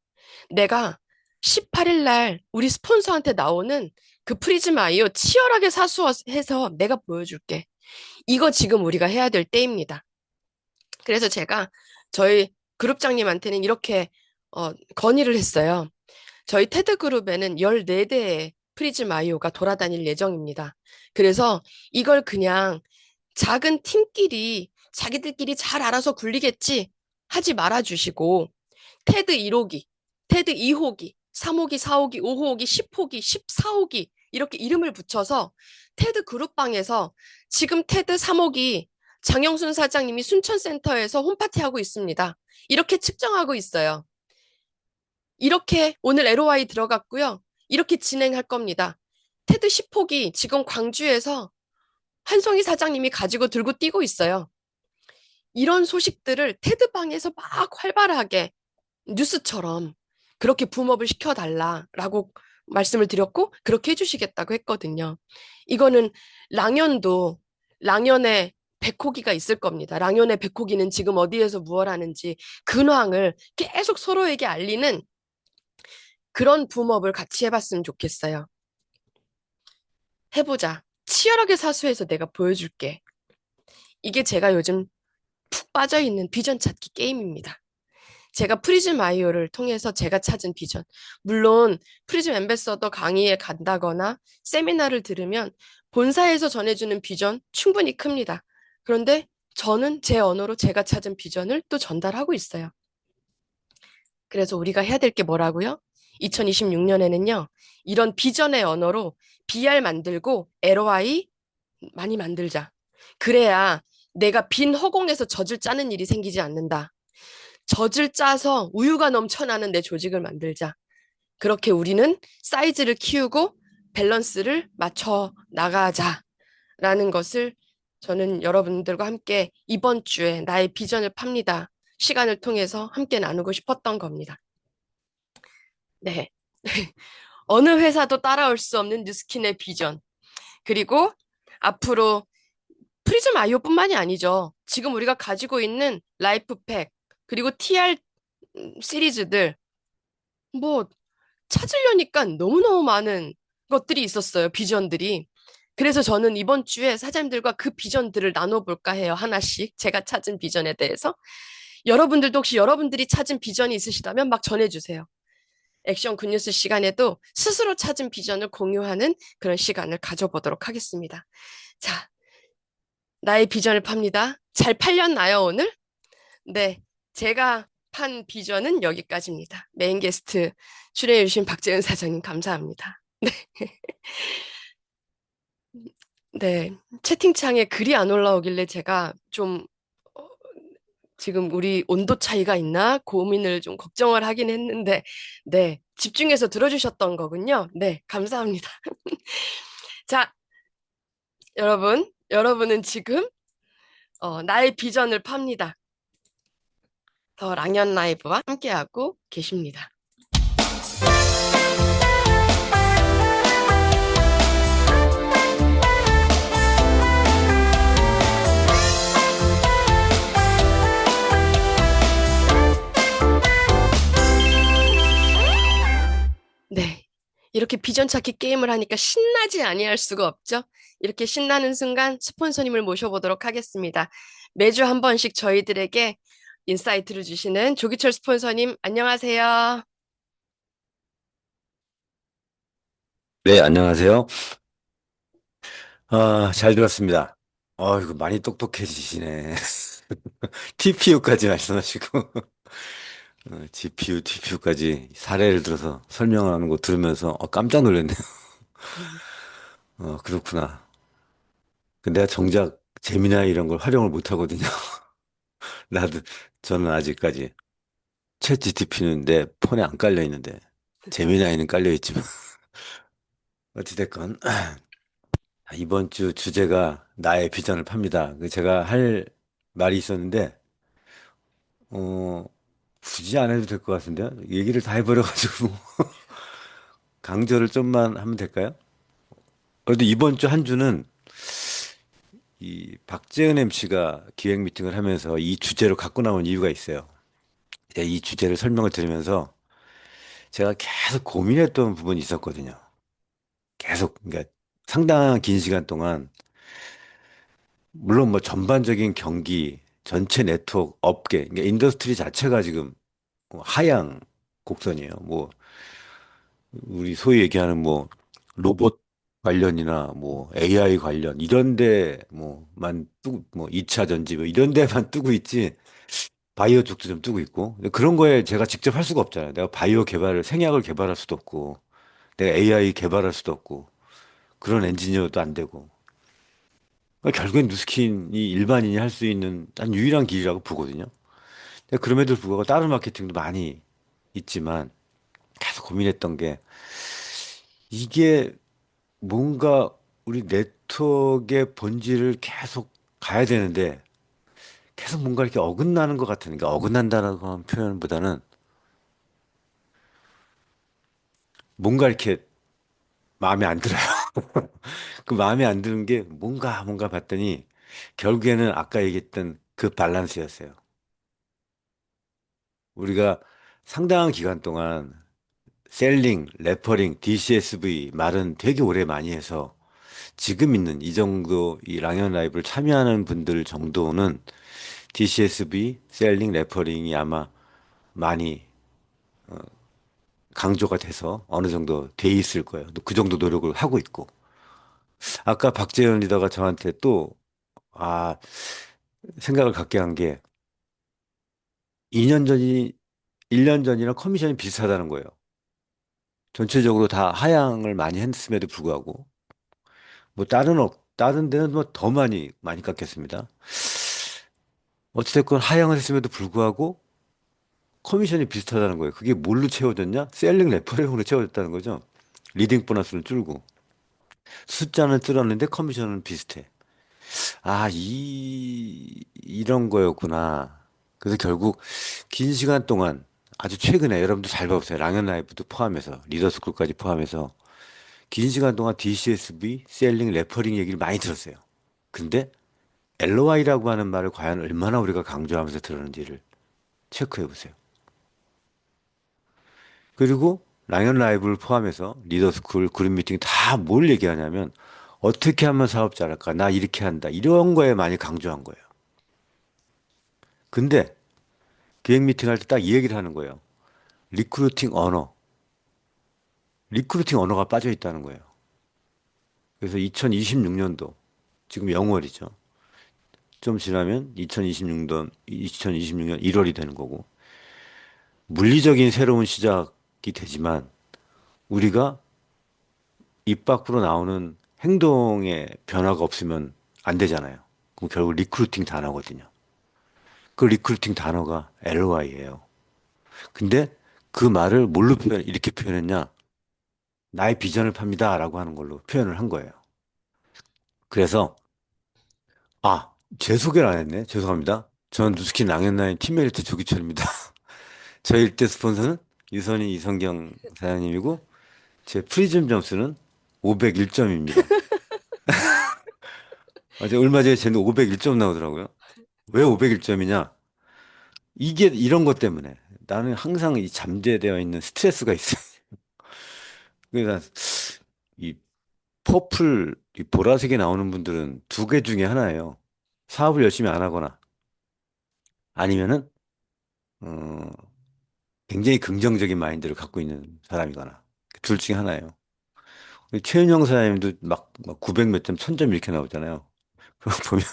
내가 18일 날 우리 스폰서한테 나오는 그 프리즘 아이오 치열하게 사수해서 내가 보여줄게. 이거 지금 우리가 해야 될 때입니다. 그래서 제가 저희 그룹장님한테는 이렇게 건의를 했어요. 저희 테드그룹에는 14대의 프리즘 아이오가 돌아다닐 예정입니다. 그래서 이걸 그냥 작은 팀끼리 자기들끼리 잘 알아서 굴리겠지 하지 말아주시고 테드 1호기, 테드 2호기, 3호기, 4호기, 5호기, 10호기, 14호기 이렇게 이름을 붙여서 테드 그룹방에서 지금 테드 3호기 장영순 사장님이 순천센터에서 홈파티하고 있습니다. 이렇게 측정하고 있어요. 이렇게 오늘 LOI 들어갔고요. 이렇게 진행할 겁니다. 테드 10호기 지금 광주에서 한송이 사장님이 가지고 들고 뛰고 있어요. 이런 소식들을 테드방에서 막 활발하게 뉴스처럼 그렇게 붐업을 시켜달라라고 말씀을 드렸고 그렇게 해주시겠다고 했거든요. 이거는 랑연에 백호기가 있을 겁니다. 랑연의 백호기는 지금 어디에서 무얼 하는지 근황을 계속 서로에게 알리는 그런 붐업을 같이 해봤으면 좋겠어요. 해보자. 치열하게 사수해서 내가 보여줄게. 이게 제가 요즘 푹 빠져있는 비전 찾기 게임입니다. 제가 프리즘 아이오를 통해서 제가 찾은 비전. 물론 프리즘 앰베서더 강의에 간다거나 세미나를 들으면 본사에서 전해주는 비전 충분히 큽니다. 그런데 저는 제 언어로 제가 찾은 비전을 또 전달하고 있어요. 그래서 우리가 해야 될 게 뭐라고요? 2026년에는요, 이런 비전의 언어로 BR 만들고 LOI 많이 만들자. 그래야 내가 빈 허공에서 젖을 짜는 일이 생기지 않는다. 젖을 짜서 우유가 넘쳐나는 내 조직을 만들자. 그렇게 우리는 사이즈를 키우고 밸런스를 맞춰 나가자라는 것을 저는 여러분들과 함께 이번 주에 나의 비전을 팝니다. 시간을 통해서 함께 나누고 싶었던 겁니다. 네. 어느 회사도 따라올 수 없는 뉴스킨의 비전. 그리고 앞으로 프리즘 아이오뿐만이 아니죠. 지금 우리가 가지고 있는 라이프팩, 그리고 TR 시리즈들, 뭐, 찾으려니까 너무너무 많은 것들이 있었어요. 비전들이. 그래서 저는 이번 주에 사장님들과 그 비전들을 나눠볼까 해요. 하나씩. 제가 찾은 비전에 대해서. 여러분들도 혹시 여러분들이 찾은 비전이 있으시다면 막 전해주세요. 액션 굿뉴스 시간에도 스스로 찾은 비전을 공유하는 그런 시간을 가져보도록 하겠습니다. 자, 나의 비전을 팝니다. 잘 팔렸나요, 오늘? 네, 제가 판 비전은 여기까지입니다. 메인 게스트 출연해주신 박재은 사장님 감사합니다. 네, 채팅창에 글이 안 올라오길래 제가 좀 지금 우리 온도 차이가 있나 고민을 좀 걱정을 하긴 했는데, 네, 집중해서 들어주셨던 거군요. 네, 감사합니다. 자, 여러분은 지금 나의 비전을 팝니다. 더 랑연 라이브와 함께하고 계십니다. 네. 이렇게 비전 찾기 게임을 하니까 신나지 아니할 수가 없죠. 이렇게 신나는 순간 스폰서님을 모셔보도록 하겠습니다. 매주 한 번씩 저희들에게 인사이트를 주시는 조기철 스폰서님, 안녕하세요. 네, 안녕하세요. 잘 들었습니다. 이거 많이 똑똑해지시네. TPU까지 말씀하시고, GPU, TPU까지 사례를 들어서 설명을 하는 거 들으면서 깜짝 놀랐네요. 그렇구나. 근데 내가 정작 재미나 이런 걸 활용을 못 하거든요. 나도, 저는 아직까지 챗 GTP는 내 폰에 안 깔려 있는데, 재미나이는 깔려 있지만, 어찌됐건, 이번 주 주제가 나의 비전을 팝니다. 제가 할 말이 있었는데, 어, 굳이 안 해도 될 것 같은데요? 얘기를 다 해버려가지고, 강조를 좀만 하면 될까요? 그래도 이번 주 한 주는 이 박재은 MC가 기획 미팅을 하면서 이 주제로 갖고 나온 이유가 있어요. 이 주제를 설명을 드리면서 제가 계속 고민했던 부분이 있었거든요. 계속, 그러니까 상당한 긴 시간 동안, 물론 뭐 전반적인 경기, 전체 네트워크, 업계, 그러니까 인더스트리 자체가 지금 하향 곡선이에요. 뭐, 우리 소위 얘기하는 뭐, 로봇 관련이나 뭐 AI 관련 이런 데 뭐만 뜨고 뭐 2차 전지 뭐 이런 데만 뜨고 있지 바이오 쪽도 좀 뜨고 있고 근데 그런 거에 제가 직접 할 수가 없잖아요. 내가 바이오 개발을 생약을 개발할 수도 없고 내가 AI 개발할 수도 없고 그런 엔지니어도 안 되고 그러니까 결국엔 누스킨이 일반인이 할 수 있는 한 유일한 길이라고 보거든요. 근데 그럼에도 불구하고 다른 마케팅도 많이 있지만 계속 고민했던 게 이게 뭔가 우리 네트워크의 본질을 계속 가야 되는데 계속 뭔가 이렇게 어긋나는 것 같은, 그러니까 어긋난다는 표현보다는 뭔가 이렇게 마음에 안 들어요. 그 마음에 안 드는 게 뭔가 봤더니 결국에는 아까 얘기했던 그 밸런스였어요. 우리가 상당한 기간 동안 셀링, 레퍼링, DCSV 말은 되게 오래 많이 해서 지금 있는 이 정도 이 랑연 라이브를 참여하는 분들 정도는 DCSV, 셀링, 레퍼링이 아마 많이 강조가 돼서 어느 정도 돼 있을 거예요. 그 정도 노력을 하고 있고. 아까 박재현 리더가 저한테 또, 아, 생각을 갖게 한 게 2년 전이, 1년 전이랑 커미션이 비슷하다는 거예요. 전체적으로 다 하향을 많이 했음에도 불구하고, 뭐 다른 데는 뭐 더 많이 깎였습니다. 어찌됐건 하향을 했음에도 불구하고 커미션이 비슷하다는 거예요. 그게 뭘로 채워졌냐? 셀링 레퍼링으로 채워졌다는 거죠. 리딩 보너스는 줄고. 숫자는 줄었는데 커미션은 비슷해. 아, 이런 거였구나. 그래서 결국 긴 시간 동안 아주 최근에 여러분도 잘 봐보세요. 랑연 라이브도 포함해서, 리더스쿨까지 포함해서 긴 시간 동안 DCSV, 셀링, 레퍼링 얘기를 많이 들었어요. 근데 LOI라고 하는 말을 과연 얼마나 우리가 강조하면서 들었는지를 체크해 보세요. 그리고 랑연 라이브를 포함해서 리더스쿨, 그룹 미팅 다 뭘 얘기하냐면 어떻게 하면 사업 잘할까? 나 이렇게 한다. 이런 거에 많이 강조한 거예요. 근데 기획 미팅 할 때 딱 이 얘기를 하는 거예요. 리크루팅 언어. 리크루팅 언어가 빠져 있다는 거예요. 그래서 2026년도, 지금 영월이죠. 좀 지나면 2026년 1월이 되는 거고, 물리적인 새로운 시작이 되지만, 우리가 입 밖으로 나오는 행동의 변화가 없으면 안 되잖아요. 그럼 결국 리크루팅 단어거든요. 그 리크루팅 단어가 LOI예요. 근데 그 말을 뭘로 이렇게 표현했냐? 나의 비전을 팝니다. 라고 하는 걸로 표현을 한 거예요. 그래서, 아, 제 소개를 안 했네. 죄송합니다. 저는 누스킨 랑앤라인 팀 메리트 조기철입니다. 저희 일대 스폰서는 유선희 이성경 사장님이고, 제 프리즘 점수는 501점입니다. 어제 얼마 전에 쟤는 501점 나오더라고요. 왜 501점이냐? 이게 이런 것 때문에. 나는 항상 이 잠재되어 있는 스트레스가 있어요. 그래서 이 퍼플, 이 보라색이 나오는 분들은 두 개 중에 하나예요. 사업을 열심히 안 하거나 아니면은 어, 굉장히 긍정적인 마인드를 갖고 있는 사람이거나 둘 중에 하나예요. 우리 최은영 사장님도 막 900 몇 점, 1000점 이렇게 나오잖아요. 그거 보면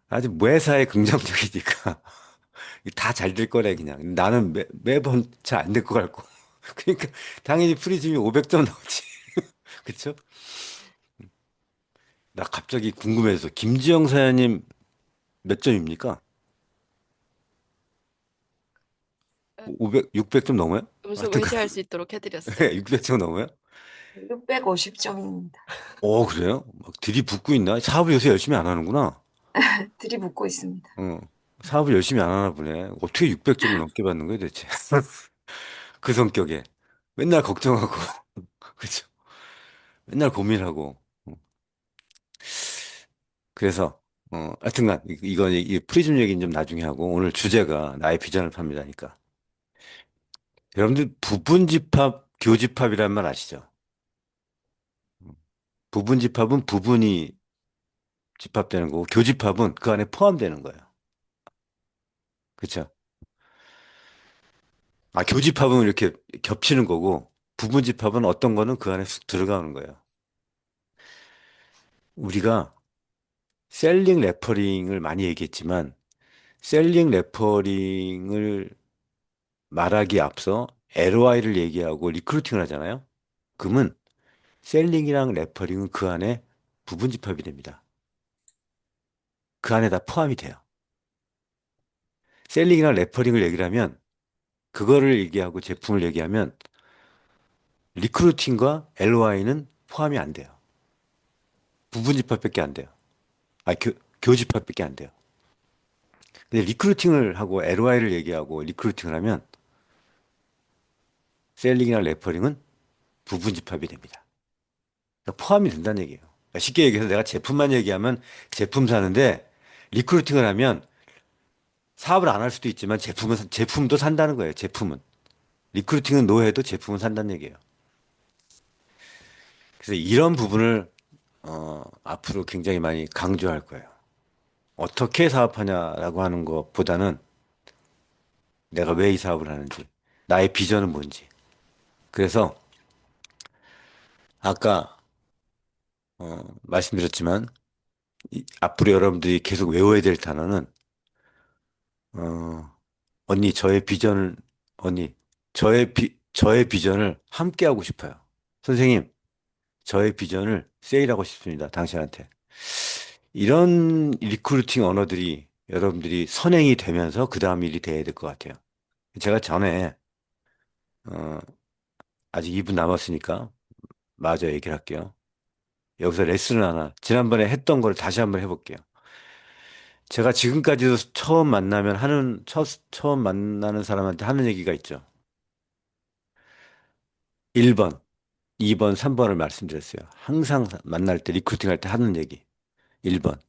아주 매사에 긍정적이니까 다 잘 될 거래 그냥. 나는 매번 잘 안 될 것 같고. 그러니까 당연히 프리즘이 500점 나오지. 그쵸? 나 갑자기 궁금해서 김지영 사장님 몇 점입니까? 어, 600점 넘어요? 음성 하여튼 회시할 수 있도록 해드렸어요. 600점 넘어요? 650점입니다. 그래요? 막 들이붓고 있나? 사업을 요새 열심히 안 하는구나. 들이붓고 있습니다. 어, 사업을 열심히 안 하나 보네. 어떻게 600점을 넘게 받는 거야, 대체? 그 성격에. 맨날 걱정하고, 그죠? 맨날 고민하고. 어. 그래서, 하여튼간, 이건, 이 프리즘 얘기는 좀 나중에 하고, 오늘 주제가 나의 비전을 팝니다니까. 여러분들, 부분집합, 교집합이란 말 아시죠? 부분집합은 부분이 집합되는 거고, 교집합은 그 안에 포함되는 거예요. 그쵸? 아, 교집합은 이렇게 겹치는 거고, 부분 집합은 어떤 거는 그 안에 쑥 들어가는 거예요. 우리가 셀링 레퍼링을 많이 얘기했지만 셀링 레퍼링을 말하기에 앞서 LOI를 얘기하고 리크루팅을 하잖아요. 그러면 셀링이랑 레퍼링은 그 안에 부분 집합이 됩니다. 그 안에 다 포함이 돼요. 셀링이랑 레퍼링을 얘기를 하면 그거를 얘기하고 제품을 얘기하면 리크루팅과 LOI는 포함이 안 돼요. 부분 집합밖에 안 돼요. 아, 교집합밖에 안 돼요. 근데 리크루팅을 하고 LOI를 얘기하고 리크루팅을 하면 셀링이나 레퍼링은 부분 집합이 됩니다. 그러니까 포함이 된다는 얘기예요. 그러니까 쉽게 얘기해서 내가 제품만 얘기하면 제품 사는데 리크루팅을 하면 사업을 안 할 수도 있지만 제품도 산다는 거예요. 제품은. 리크루팅은 노해도 제품은 산다는 얘기예요. 그래서 이런 부분을 앞으로 굉장히 많이 강조할 거예요. 어떻게 사업하냐라고 하는 것보다는 내가 왜 이 사업을 하는지, 나의 비전은 뭔지. 그래서 아까 말씀드렸지만 앞으로 여러분들이 계속 외워야 될 단어는 어, 언니 저의 비전을 언니 저의 비전을 함께 하고 싶어요. 선생님 저의 비전을 세일하고 싶습니다. 당신한테. 이런 리크루팅 언어들이 여러분들이 선행이 되면서 그 다음 일이 돼야 될 것 같아요. 제가 전에 어, 아직 2분 남았으니까 마저 얘기를 할게요. 여기서 레슨을 하나 지난번에 했던 걸 다시 한번 해볼게요. 제가 지금까지도 처음 만나는 사람한테 하는 얘기가 있죠. 1번, 2번, 3번을 말씀드렸어요. 항상 만날 때, 리크루팅 할 때 하는 얘기. 1번,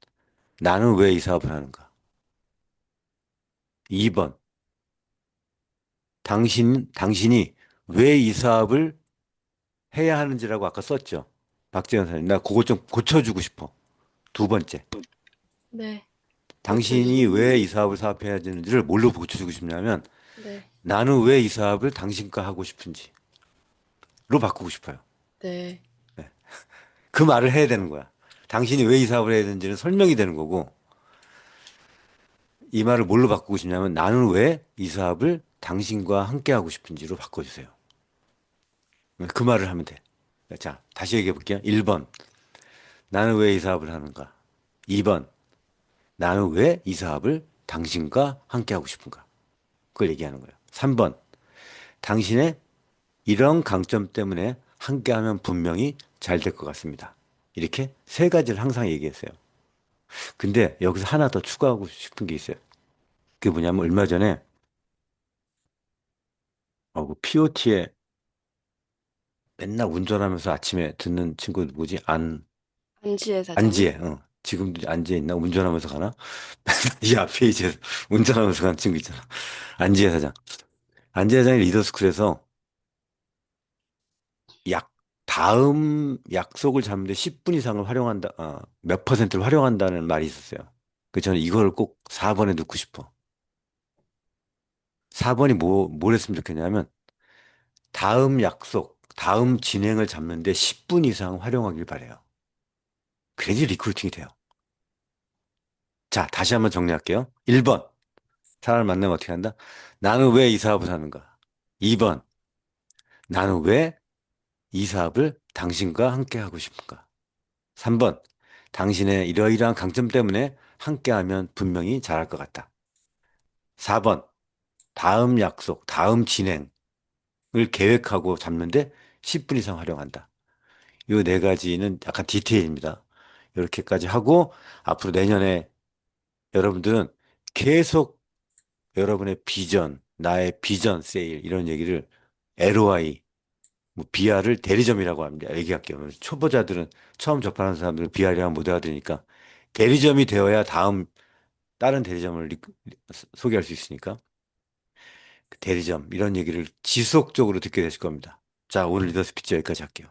나는 왜 이 사업을 하는가? 2번, 당신이 왜 이 사업을 해야 하는지라고 아까 썼죠. 박재현 선생님, 나 그거 좀 고쳐주고 싶어. 두 번째, 네, 당신이 고쳐주세요. 왜 이 사업을 사업해야 되는지를 뭘로 고쳐주고 싶냐면, 네, 나는 왜 이 사업을 당신과 하고 싶은지로 바꾸고 싶어요. 네, 그 말을 해야 되는 거야. 당신이 왜 이 사업을 해야 되는지는 설명이 되는 거고, 이 말을 뭘로 바꾸고 싶냐면, 나는 왜 이 사업을 당신과 함께 하고 싶은지로 바꿔주세요. 그 말을 하면 돼. 자, 다시 얘기해 볼게요. 1번, 나는 왜 이 사업을 하는가? 2번, 나는 왜 이 사업을 당신과 함께 하고 싶은가? 그걸 얘기하는 거예요. 3번, 당신의 이런 강점 때문에 함께 하면 분명히 잘 될 것 같습니다. 이렇게 세 가지를 항상 얘기했어요. 근데 여기서 하나 더 추가하고 싶은 게 있어요. 그게 뭐냐면 얼마 전에 그 POT에 맨날 운전하면서 아침에 듣는 친구 누구지? 안지혜 사장님. 안지혜. 지금도 안지혜 있나? 운전하면서 가나? 이 앞에 이제 운전하면서 가는 친구 있잖아. 안지혜 사장. 안지혜 사장이 리더스쿨에서 약 다음 약속을 잡는데 10분 이상을 몇 퍼센트를 활용한다는 말이 있었어요. 그 저는 이걸 꼭 4번에 넣고 싶어. 4번이 뭘 했으면 좋겠냐면 다음 진행을 잡는데 10분 이상 활용하길 바래요. 그래야지 리크루팅이 돼요. 자, 다시 한번 정리할게요. 1번, 사람을 만나면 어떻게 한다? 나는 왜 이 사업을 하는가? 2번, 나는 왜 이 사업을 당신과 함께 하고 싶은가? 3번, 당신의 이러이러한 강점 때문에 함께하면 분명히 잘할 것 같다. 4번, 다음 진행을 계획하고 잡는데 10분 이상 활용한다. 이 네 가지는 약간 디테일입니다. 이렇게까지 하고 앞으로 내년에 여러분들은 계속 여러분의 나의 비전 세일 이런 얘기를 LOI, 뭐 BR을 대리점이라고 합니다. 얘기할게요. 초보자들은 처음 접하는 사람들은 BR이랑 못 알아들으니까 대리점이 되어야 다른 대리점을 소개할 수 있으니까 그 대리점 이런 얘기를 지속적으로 듣게 되실 겁니다. 자, 오늘 리더 스피치 여기까지 할게요.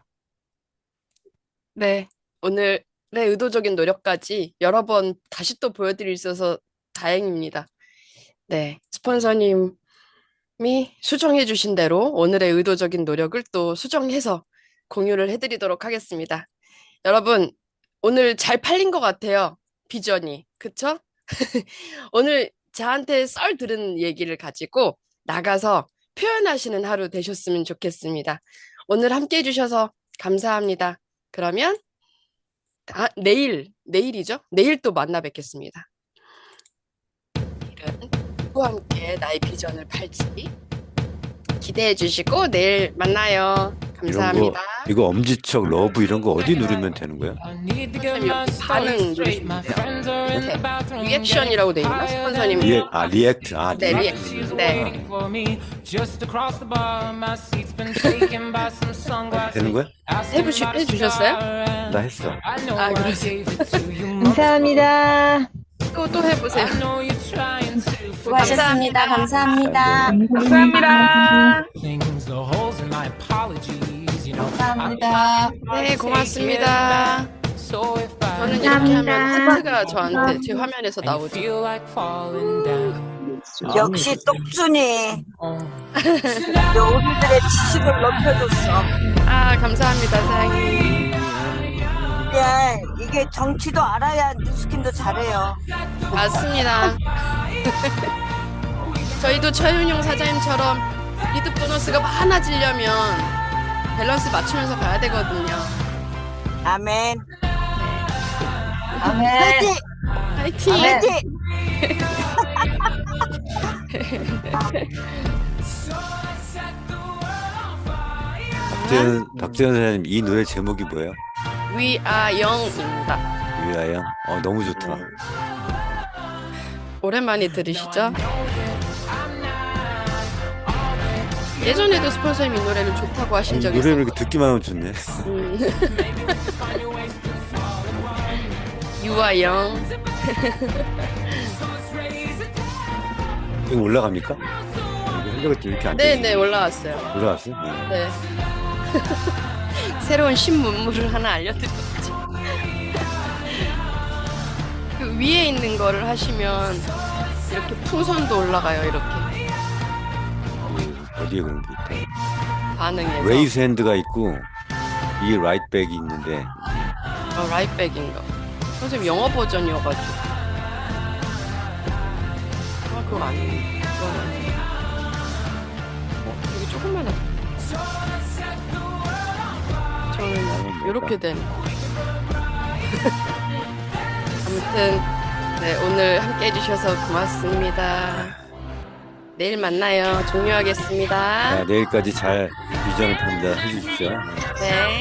네, 오늘의 의도적인 노력까지 여러 번 다시 또 보여드릴 수 있어서 다행입니다. 네, 스폰서님이 수정해 주신 대로 오늘의 의도적인 노력을 또 수정해서 공유를 해드리도록 하겠습니다. 여러분, 오늘 잘 팔린 것 같아요. 비전이. 그쵸? 오늘 저한테 썰 들은 얘기를 가지고 나가서 표현하시는 하루 되셨으면 좋겠습니다. 오늘 함께 해주셔서 감사합니다. 그러면 내일이죠? 내일 또 만나 뵙겠습니다. 내일은 누구와 함께 나의 비전을 팔지 기대해 주시고 내일 만나요. 감사합니다. 이거 엄지척 러브 이런 거 어디 누르면 되는 거야? 선생님 여기 반응 누르시면 돼요. 리액션이라고 돼 있나? 스폰서님. 리액트. 네, 리액트. 네. 되는 거야? 해주셨어요? 나 했어. 그러세요. 감사합니다. 또 해보세요. 수고하셨습니다. 감사합니다. 감사합니다. 감사합니다. 네, 고맙습니다. 저는 이렇게 하면 하트가 저한테 제 화면에서 나오죠. 역시 똑순이 우리들의 지식을 높여줬어. 감사합니다, 사장님. 이게 정치도 알아야 뉴스킨도 잘해요. 맞습니다. 저희도 최윤용 사장님처럼 리드 보너스가 많아지려면 밸런스 맞추면서 가야 되거든요. 아멘. 아멘. 화이팅! 파이팅! 화이팅! 박재현 사장님, 이 노래 제목이 뭐예요? We are young입니다. 유아영. 너무 좋다. 오랜만에 들으시죠? 예전에도 스폰서님 이 노래를 좋다고 하신 적이 노래를 있어요. 이렇게 듣기만 하면 좋네. You are young. 이거 올라갑니까? 이거 이렇게 안 돼. 네, 올라왔어요. 올라왔어요? 네. 네. 새로운 신문물을 하나 알려드렸죠. 그 위에 있는 거를 하시면 이렇게 풍선도 올라가요. 이렇게 어디에 그런 게 있다. 반응해서. 레이스 핸드가 있고 이게 라이트백이 있는데 라이트백인가? 선생님 영어 버전이어가지고. 그건 아니에요. 그건 아니에요. 되게 조금만 저는 이렇게 된. 아무튼 네, 오늘 함께 해주셔서 고맙습니다. 내일 만나요. 종료하겠습니다. 내일까지 잘 비전을 판다 해주십시오. 네.